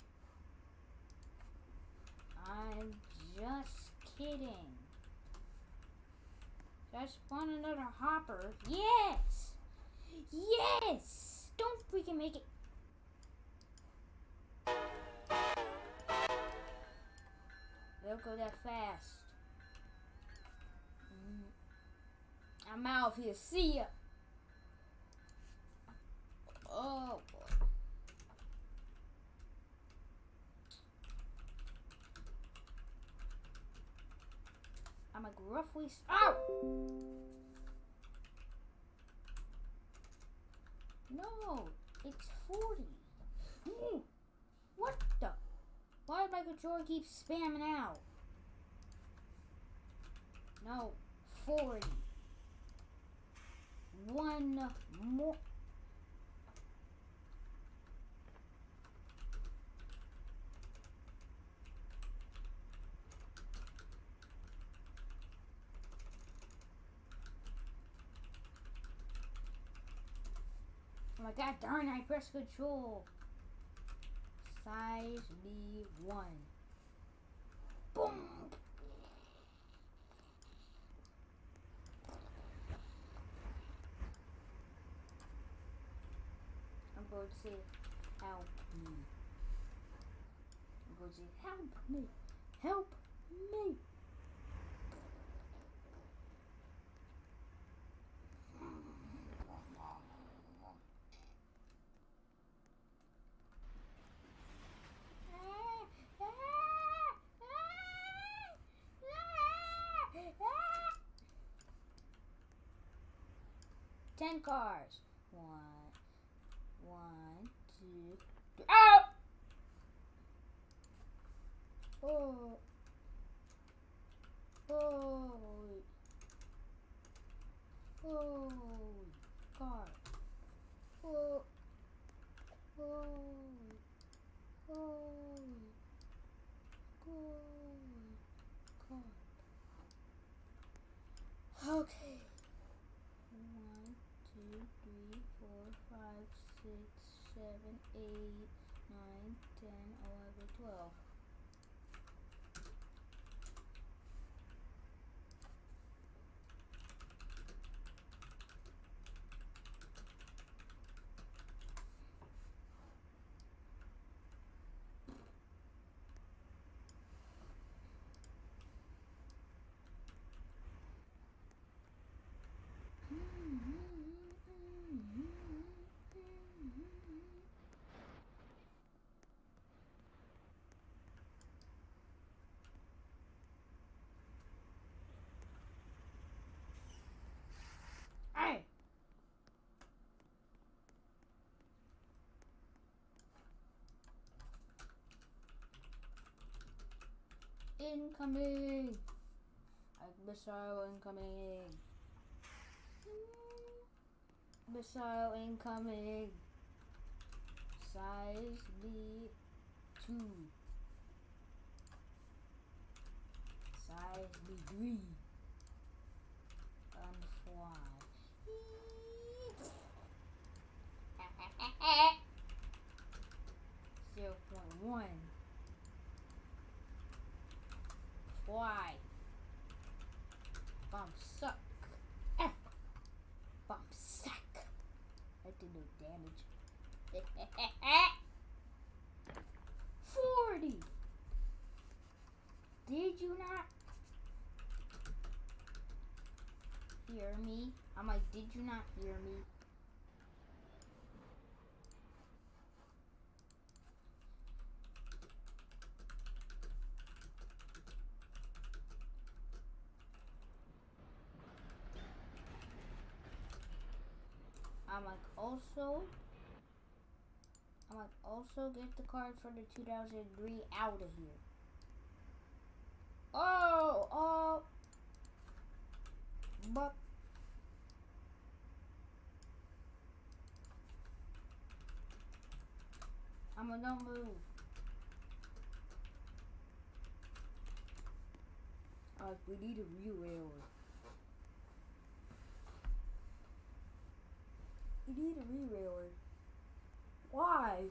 I'm just kidding. Just want another hopper. Yes. Yes. Don't freaking make it. Don't go that fast. I'm out of here. See ya. Oh boy. I'm like roughly. Oh! No, it's 40. What the? Why did my controller keep spamming out? No, 40. One more. Oh my God, darn, I pressed control. Size B1. Boom. I'm going to say, help me. I'm going to say, help me. Help me. Ten cars. One, two, three. Oh! Oh. Oh. Oh. Car. Oh. Oh. Oh. Car. Okay. 1, 2, 3, 4, 5, 6, 7, 8, 9, 10, 11, 12. Hey! Incoming! Missile incoming! Missile incoming! Size B2. Size B3. Why? 0.1. Why? Bomb suck. Bomb suck. I did no damage. 40. Did you not hear me? I'm like, did you not hear me? I'm like, also get the card for the 2003 out of here. But don't move. We need a re-railer. We need a re-railer. Why?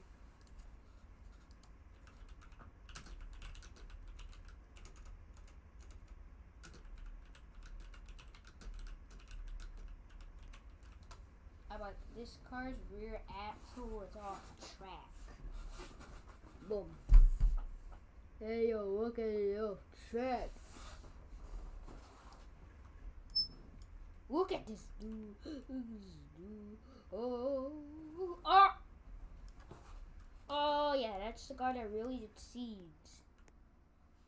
I'm like, this car's rear axle is off track. Boom. Hey yo, look at it off track. Look at this dude. Oh yeah, that's the guy that really succeeds.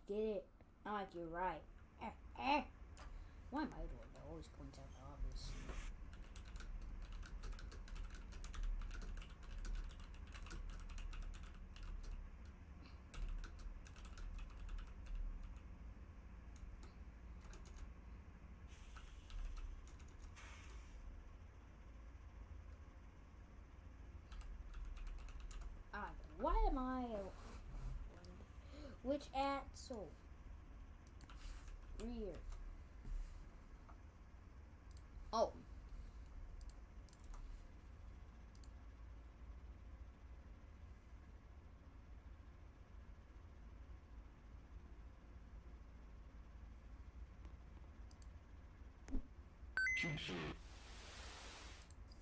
Get it? I'm like, you're right. Why am I the one that always points out the obvious? Why am I? Which axle? Rear. Oh.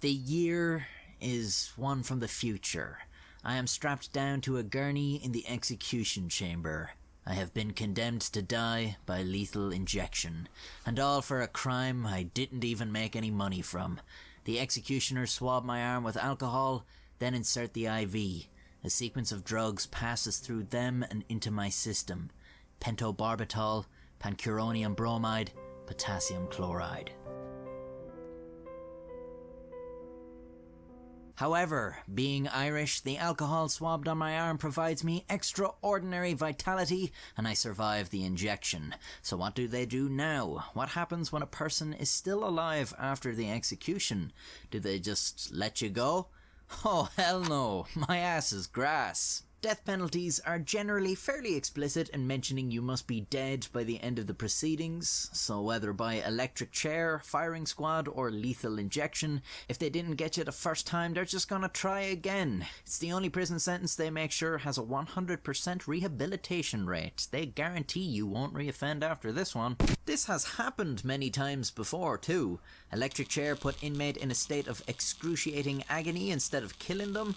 The year is one from the future. I am strapped down to a gurney in the execution chamber. I have been condemned to die by lethal injection, and all for a crime I didn't even make any money from. The executioners swab my arm with alcohol, then insert the IV. A sequence of drugs passes through them and into my system. Pentobarbital, pancuronium bromide, potassium chloride. However, being Irish, the alcohol swabbed on my arm provides me extraordinary vitality, and I survive the injection. So what do they do now? What happens when a person is still alive after the execution? Do they just let you go? Oh, hell no. My ass is grass. Death penalties are generally fairly explicit in mentioning you must be dead by the end of the proceedings, so whether by electric chair, firing squad, or lethal injection, if they didn't get you the first time, they're just gonna try again. It's the only prison sentence they make sure has a 100% rehabilitation rate. They guarantee you won't reoffend after this one. This has happened many times before too. Electric chair put inmate in a state of excruciating agony instead of killing them.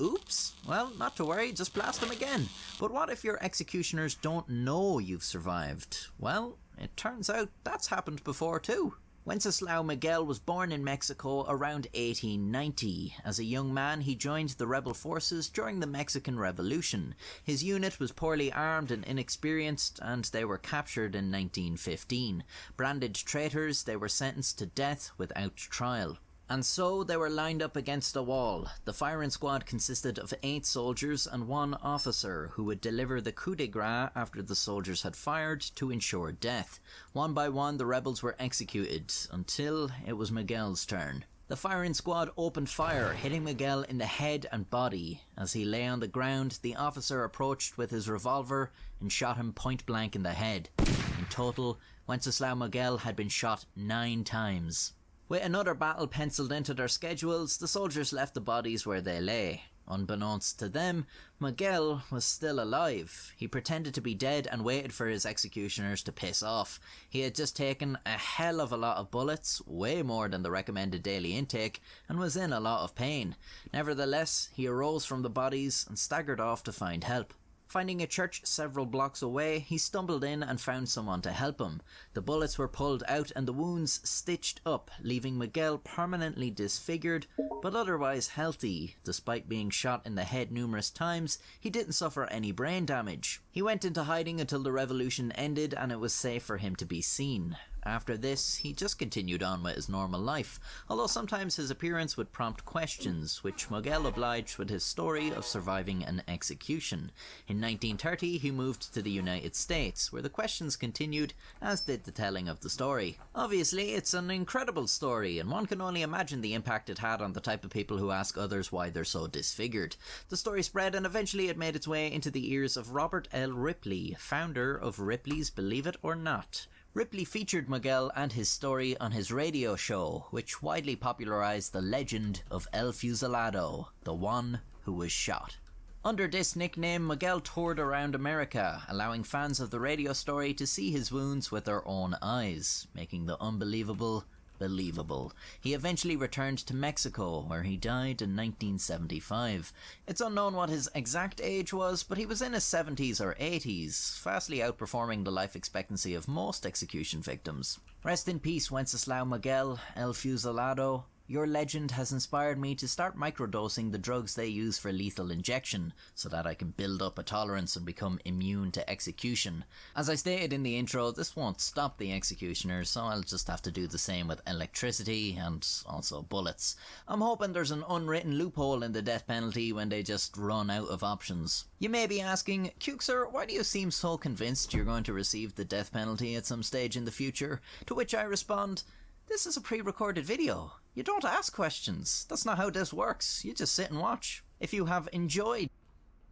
Oops, well, not to worry, just blast them again. But what if your executioners don't know you've survived? Well, it turns out that's happened before too. Wenceslao Miguel was born in Mexico around 1890. As a young man, he joined the rebel forces during the Mexican Revolution. His unit was poorly armed and inexperienced, and they were captured in 1915. Branded traitors, they were sentenced to death without trial. And so they were lined up against a wall. The firing squad consisted of 8 soldiers and 1 officer who would deliver the coup de grace after the soldiers had fired to ensure death. One by one the rebels were executed until it was Miguel's turn. The firing squad opened fire, hitting Miguel in the head and body. As he lay on the ground, the officer approached with his revolver and shot him point blank in the head. In total, Wenceslao Miguel had been shot 9 times. With another battle penciled into their schedules, the soldiers left the bodies where they lay. Unbeknownst to them, Miguel was still alive. He pretended to be dead and waited for his executioners to piss off. He had just taken a hell of a lot of bullets, way more than the recommended daily intake, and was in a lot of pain. Nevertheless, he arose from the bodies and staggered off to find help. Finding a church several blocks away, he stumbled in and found someone to help him. The bullets were pulled out and the wounds stitched up, leaving Miguel permanently disfigured, but otherwise healthy. Despite being shot in the head numerous times, he didn't suffer any brain damage. He went into hiding until the revolution ended and it was safe for him to be seen. After this, he just continued on with his normal life, although sometimes his appearance would prompt questions, which Miguel obliged with his story of surviving an execution. In 1930, he moved to the United States, where the questions continued, as did the telling of the story. Obviously, it's an incredible story, and one can only imagine the impact it had on the type of people who ask others why they're so disfigured. The story spread, and eventually it made its way into the ears of Robert L. Ripley, founder of Ripley's Believe It or Not. Ripley featured Miguel and his story on his radio show, which widely popularized the legend of El Fusilado, the one who was shot. Under this nickname, Miguel toured around America, allowing fans of the radio story to see his wounds with their own eyes, making the unbelievable believable. He eventually returned to Mexico, where he died in 1975. It's unknown what his exact age was, but he was in his 70s or 80s, vastly outperforming the life expectancy of most execution victims. Rest in peace, Wenceslao Miguel, El Fusilado. Your legend has inspired me to start microdosing the drugs they use for lethal injection, so that I can build up a tolerance and become immune to execution. As I stated in the intro, this won't stop the executioners, so I'll just have to do the same with electricity and also bullets. I'm hoping there's an unwritten loophole in the death penalty when they just run out of options. You may be asking, Cukesir, why do you seem so convinced you're going to receive the death penalty at some stage in the future? To which I respond, this is a pre-recorded video. You don't ask questions. That's not how this works. You just sit and watch. If you have enjoyed...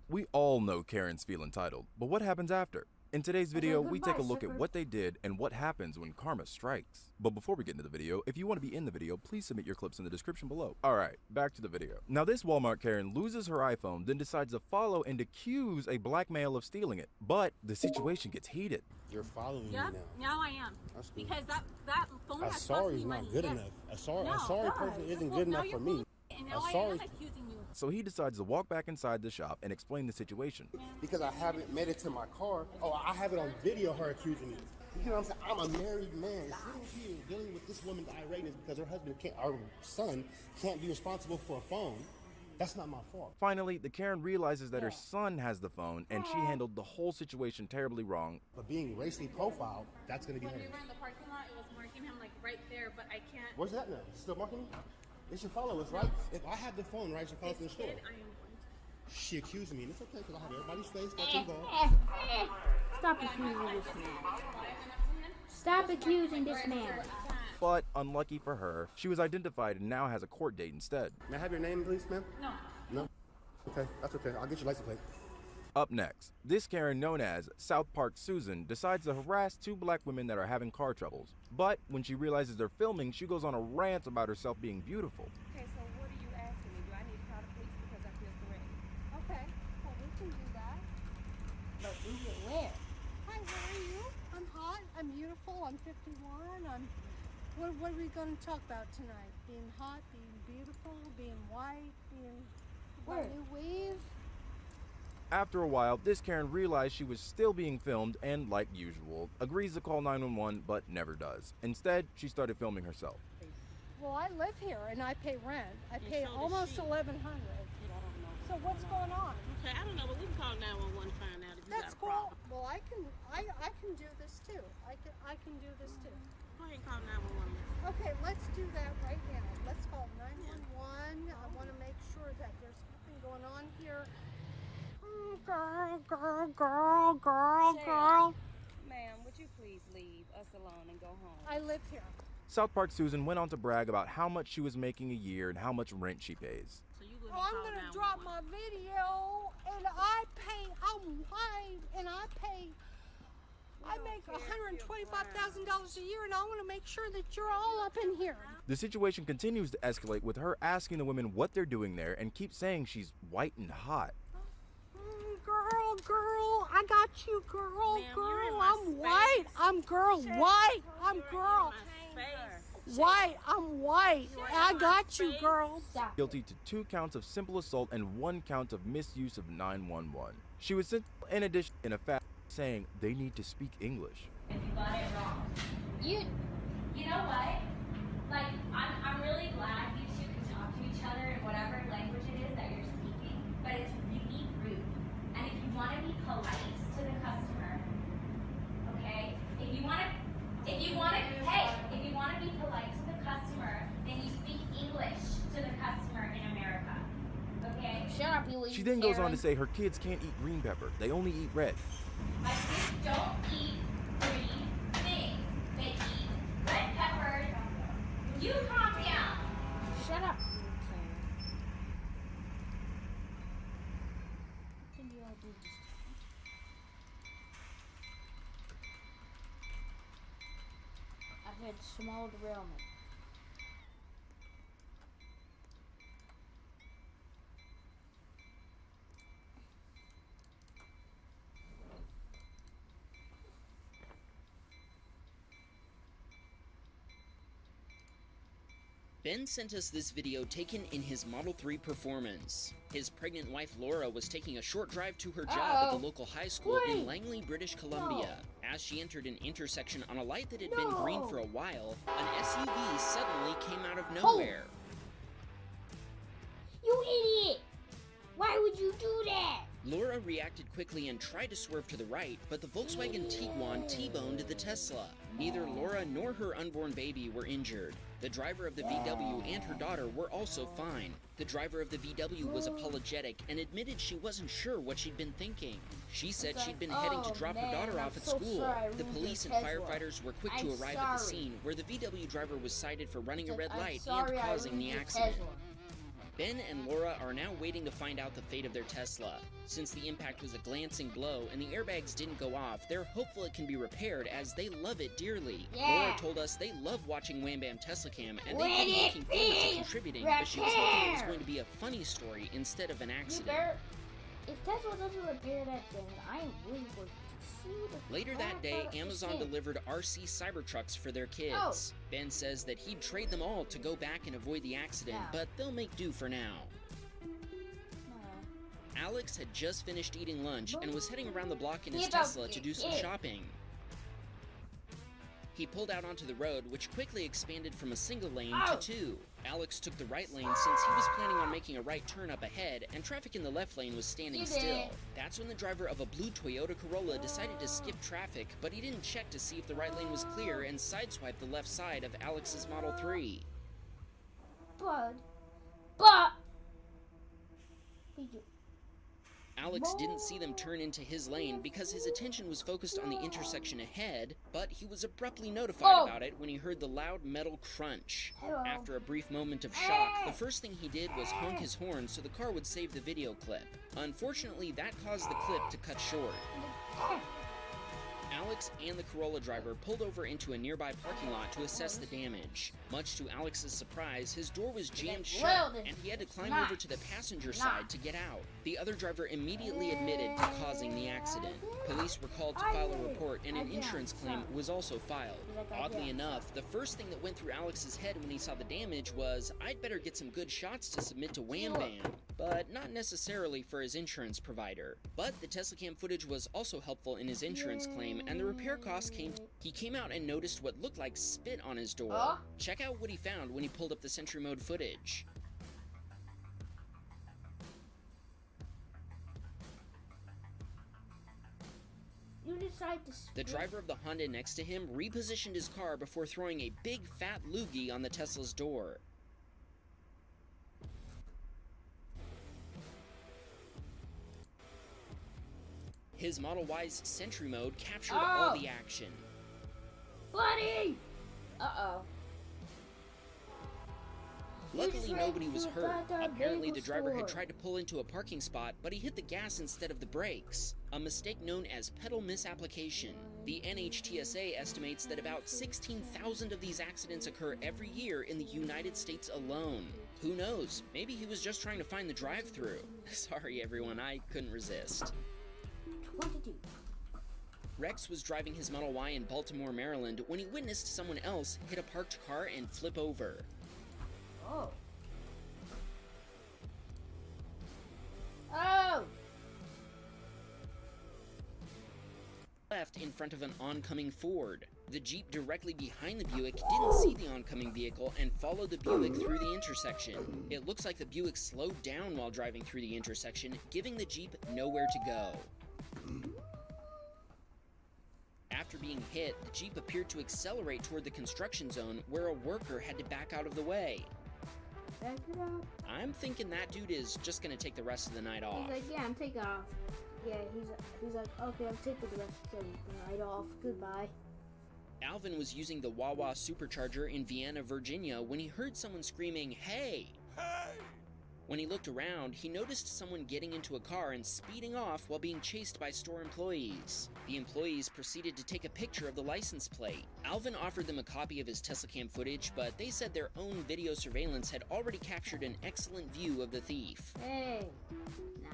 We all know Karens feel entitled, but what happens after? In today's video, we take a look at what they did and what happens when karma strikes. But before we get into the video, if you want to be in the video, please submit your clips in the description below. Alright, back to the video. Now this Walmart Karen loses her iPhone, then decides to follow and accuse a black male of stealing it. But the situation gets heated. You're following me now. Now I am. That's good. Because that phone has sorry cost is me not money. good Yes. enough. A sorry No, person isn't good enough for me. And now I sorry. am accusing you. So he decides to walk back inside the shop and explain the situation. Because I haven't made it to my car. Oh, I have it on video, her accusing me. You know what I'm saying? I'm a married man. Sitting here dealing with this woman's irateness because her husband can't, our son can't be responsible for a phone. That's not my fault. Finally, the Karen realizes that her son has the phone and she handled the whole situation terribly wrong. But being racially profiled, that's going to be When her. we were in the parking lot, it was marking him like right there, but I can't. Where's that now? Still marking me? It should follow us, right? If I have the phone, right, it should follow us in the store. I am going to. She accused me, and it's okay because I have everybody's face that's involved. Stop accusing this man. Stop accusing this man. But, unlucky for her, she was identified and now has a court date instead. May I have your name, please, ma'am? No. No? Okay, that's okay. I'll get your license plate. Up next, this Karen known as South Park Susan decides to harass two black women that are having car troubles. But when she realizes they're filming, she goes on a rant about herself being beautiful. Okay, so what are you asking me? Do I need to call the police because I feel threatened? Okay, well we can do that. But we get where? Hi, how are you? I'm hot, I'm beautiful, I'm 51, what are we going to talk about tonight? Being hot, being beautiful, being white, being... Where? New wave? After a while, this Karen realized she was still being filmed and, like usual, agrees to call 911 but never does. Instead, she started filming herself. Well, I live here and I pay rent. I pay almost $1,100. So what's going on? Okay, I don't know, but we can call 911 to find out if you That's got a problem. cool. Well, I can do this too. I can do this too. Go ahead and call 911. Okay, let's do that right now. Let's call 911. I want to make sure that there's nothing going on here. Oh, girl. Ma'am, would you please leave us alone and go home? I live here. South Park Susan went on to brag about how much she was making a year and how much rent she pays. So you Oh, I'm going to drop my video, and I'm white, and I pay I make $125,000 a year, and I want to make sure that you're all up in here. The situation continues to escalate with her asking the women what they're doing there and keeps saying she's white and hot. Girl, I got you, girl. I'm white. I'm white. I'm white. I'm white. I got you, girl. Guilty to 2 counts of simple assault and 1 count of misuse of 911. She was sent in addition in a fact saying they need to speak English. You got it wrong. You know what? Like, I'm really glad you two can talk to each other in whatever language it is that you're speaking, but it's really rude. And if you want to be polite to the customer, okay? If you want to be polite to the customer, then you speak English to the customer in America, okay? Shut up, you. She then goes on to say her kids can't eat green pepper, they only eat red. My kids don't eat green things. They eat red peppers. You calm down. Shut up, What can you all do this time? I've had small derailment. Ben sent us this video taken in his Model 3 performance. His pregnant wife Laura was taking a short drive to her job at the local high school in Langley, British Columbia. As she entered an intersection on a light that had been green for a while, an SUV suddenly came out of nowhere. You idiot! Why would you do that? Laura reacted quickly and tried to swerve to the right, but the Volkswagen Tiguan T-boned the Tesla. Neither Laura nor her unborn baby were injured. The driver of the VW and her daughter were also fine. The driver of the VW was apologetic and admitted she wasn't sure what she'd been thinking. She said she'd been heading to drop her daughter off at school. The police and firefighters were quick to arrive at the scene, where the VW driver was cited for running a red light and causing the accident. Ben and Laura are now waiting to find out the fate of their Tesla. Since the impact was a glancing blow and the airbags didn't go off, they're hopeful it can be repaired as they love it dearly. Laura told us they love watching Wham Bam Tesla Cam and they've been looking forward to contributing, but she was hoping it was going to be a funny story instead of an accident. If Tesla doesn't repair that thing, I am really going to sue the Later that day, Amazon delivered RC Cybertrucks for their kids. Ben says that he'd trade them all to go back and avoid the accident, but they'll make do for now. Alex had just finished eating lunch and was heading around the block in his Tesla to do some shopping. He pulled out onto the road, which quickly expanded from a single lane to 2. Alex took the right lane since he was planning on making a right turn up ahead, and traffic in the left lane was standing still. That's when the driver of a blue Toyota Corolla decided to skip traffic, but he didn't check to see if the right lane was clear and sideswiped the left side of Alex's Model 3. But... Alex didn't see them turn into his lane because his attention was focused on the intersection ahead, but he was abruptly notified about it when he heard the loud metal crunch. After a brief moment of shock, the first thing he did was honk his horn so the car would save the video clip. Unfortunately, that caused the clip to cut short. Alex and the Corolla driver pulled over into a nearby parking lot to assess the damage. Much to Alex's surprise, his door was jammed shut, and he had to climb over to the passenger side to get out. The other driver immediately admitted to causing the accident. Police were called to file a report, and an insurance claim was also filed. Oddly enough, the first thing that went through Alex's head when he saw the damage was, I'd better get some good shots to submit to Wham Bam, but not necessarily for his insurance provider. But the Tesla Cam footage was also helpful in his insurance claim, and the repair costs he came out and noticed what looked like spit on his door. Check out what he found when he pulled up the Sentry Mode footage. The driver of the Honda next to him repositioned his car before throwing a big fat loogie on the Tesla's door. His Model Y's Sentry Mode captured all the action. Buddy! Uh-oh. Luckily, nobody was hurt. Apparently, the driver had tried to pull into a parking spot, but he hit the gas instead of the brakes. a mistake known as pedal misapplication. The NHTSA estimates that about 16,000 of these accidents occur every year in the United States alone. Who knows? Maybe he was just trying to find the drive-thru. Sorry everyone, I couldn't resist. 22. Rex was driving his Model Y in Baltimore, Maryland when he witnessed someone else hit a parked car and flip over. Oh. Oh! Left in front of an oncoming Ford. The Jeep directly behind the Buick didn't see the oncoming vehicle and followed the Buick through the intersection. It looks like the Buick slowed down while driving through the intersection, giving the Jeep nowhere to go. After being hit, the Jeep appeared to accelerate toward the construction zone where a worker had to back out of the way. Back it up. I'm thinking that dude is just gonna take the rest of the night off. He's like, yeah, I'm taking off. Yeah, he's like, okay, I'm taking the rest of the night off. Goodbye. Alvin was using the Wawa supercharger in Vienna, Virginia when he heard someone screaming, "Hey! Hey!" When he looked around, he noticed someone getting into a car and speeding off while being chased by store employees. The employees proceeded to take a picture of the license plate. Alvin offered them a copy of his Tesla cam footage, but they said their own video surveillance had already captured an excellent view of the thief. Hey! Nice.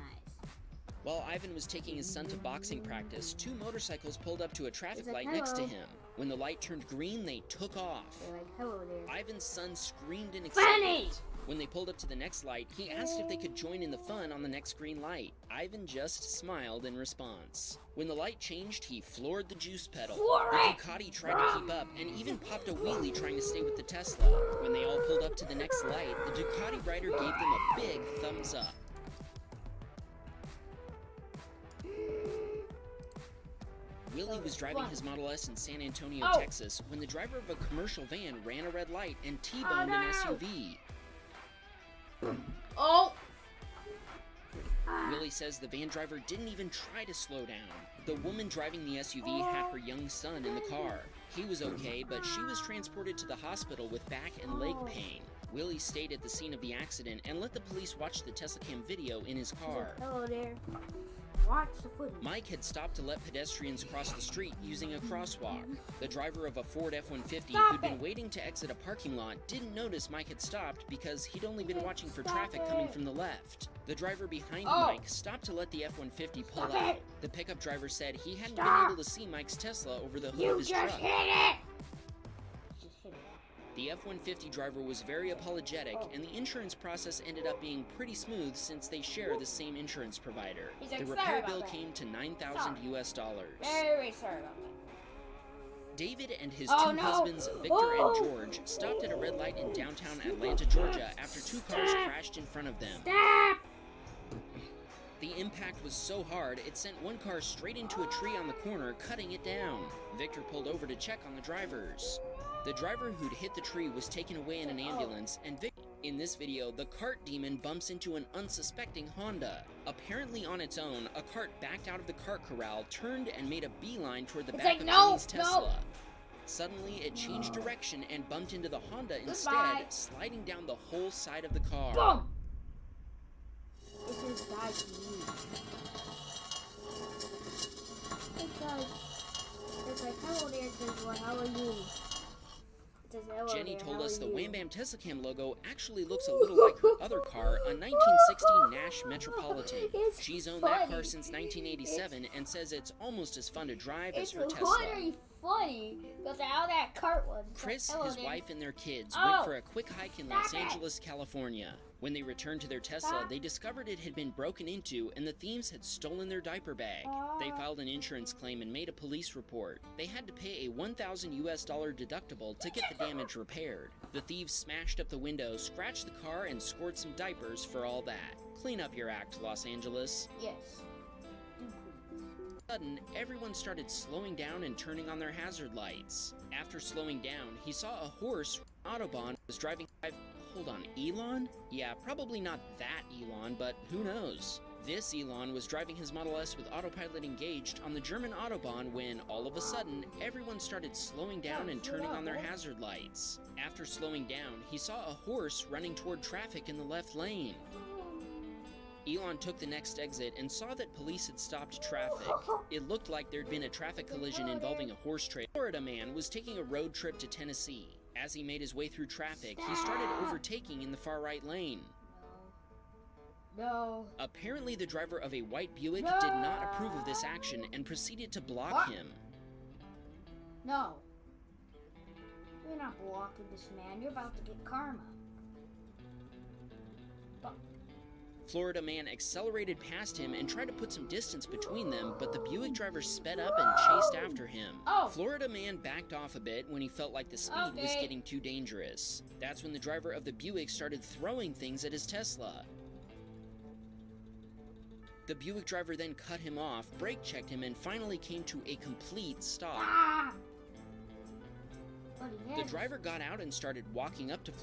While Ivan was taking his son to boxing practice, two motorcycles pulled up to a traffic light next to him. When the light turned green, they took off. They're like, hello there. Ivan's son screamed in excitement. Funny! When they pulled up to the next light, he asked if they could join in the fun on the next green light. Ivan just smiled in response. When the light changed, he floored the juice pedal. The Ducati tried to keep up and even popped a wheelie trying to stay with the Tesla. When they all pulled up to the next light, the Ducati rider gave them a big thumbs up. Willie was driving his Model S in San Antonio, Texas, when the driver of a commercial van ran a red light and T-boned an SUV. Oh! Willie says the van driver didn't even try to slow down. The woman driving the SUV had her young son in the car. He was okay, but she was transported to the hospital with back and leg pain. Willie stayed at the scene of the accident and let the police watch the Tesla cam video in his car. Hello there. Watch the footage. Mike had stopped to let pedestrians cross the street using a crosswalk. The driver of a Ford F-150 who'd been waiting to exit a parking lot didn't notice Mike had stopped because he'd only been watching for traffic coming from the left. The driver behind Mike stopped to let the F-150 pull out. The pickup driver said he hadn't been able to see Mike's Tesla over the hood of his truck. The F-150 driver was very apologetic, and the insurance process ended up being pretty smooth since they share the same insurance provider. The repair bill came to $9,000 US. Very sorry about that. David and his two husbands, Victor and George, stopped at a red light in downtown Atlanta, Georgia after two cars crashed in front of them. The impact was so hard, it sent one car straight into a tree on the corner, cutting it down. Victor pulled over to check on the drivers. The driver who'd hit the tree was taken away in an ambulance, and in this video, the cart demon bumps into an unsuspecting Honda. Apparently on its own, a cart backed out of the cart corral, turned and made a beeline toward the back of Jenny's Tesla. Suddenly, it changed direction and bumped into the Honda instead, sliding down the whole side of the car. Boom! It just died to me. It's like, hello there, Tesla, how are you? Jenny told us the Wham Bam Tesla Cam logo actually looks a little like her other car, a 1960 Nash Metropolitan. She's owned that car since 1987 and says it's almost as fun to drive as her Tesla. It's really funny because how that cart was. Chris, his wife, and their kids went for a quick hike in Los Angeles, California. When they returned to their Tesla, they discovered it had been broken into and the thieves had stolen their diaper bag. They filed an insurance claim and made a police report. They had to pay a $1,000 US deductible to get the damage repaired. The thieves smashed up the window, scratched the car, and scored some diapers for all that. Clean up your act, Los Angeles. Yes. Sudden, everyone started slowing down and turning on their hazard lights. After slowing down, he saw a horse Autobahn was driving. Hold on, Elon? Yeah, probably not that Elon, but who knows? This Elon was driving his Model S with autopilot engaged on the German Autobahn when, all of a sudden, everyone started slowing down and turning on their hazard lights. After slowing down, he saw a horse running toward traffic in the left lane. Elon took the next exit and saw that police had stopped traffic. It looked like there'd been a traffic collision involving a horse trailer. Florida man was taking a road trip to Tennessee. As he made his way through traffic, he started overtaking in the far right lane. No. Apparently, the driver of a white Buick did not approve of this action and proceeded to block him. No. You're not blocking this man. You're about to get karma. Florida man accelerated past him and tried to put some distance between them, but the Buick driver sped up and chased after him. Florida man backed off a bit when he felt like the speed was getting too dangerous. That's when the driver of the Buick started throwing things at his Tesla. The Buick driver then cut him off, brake checked him, and finally came to a complete stop. The driver got out and started walking up to Florida.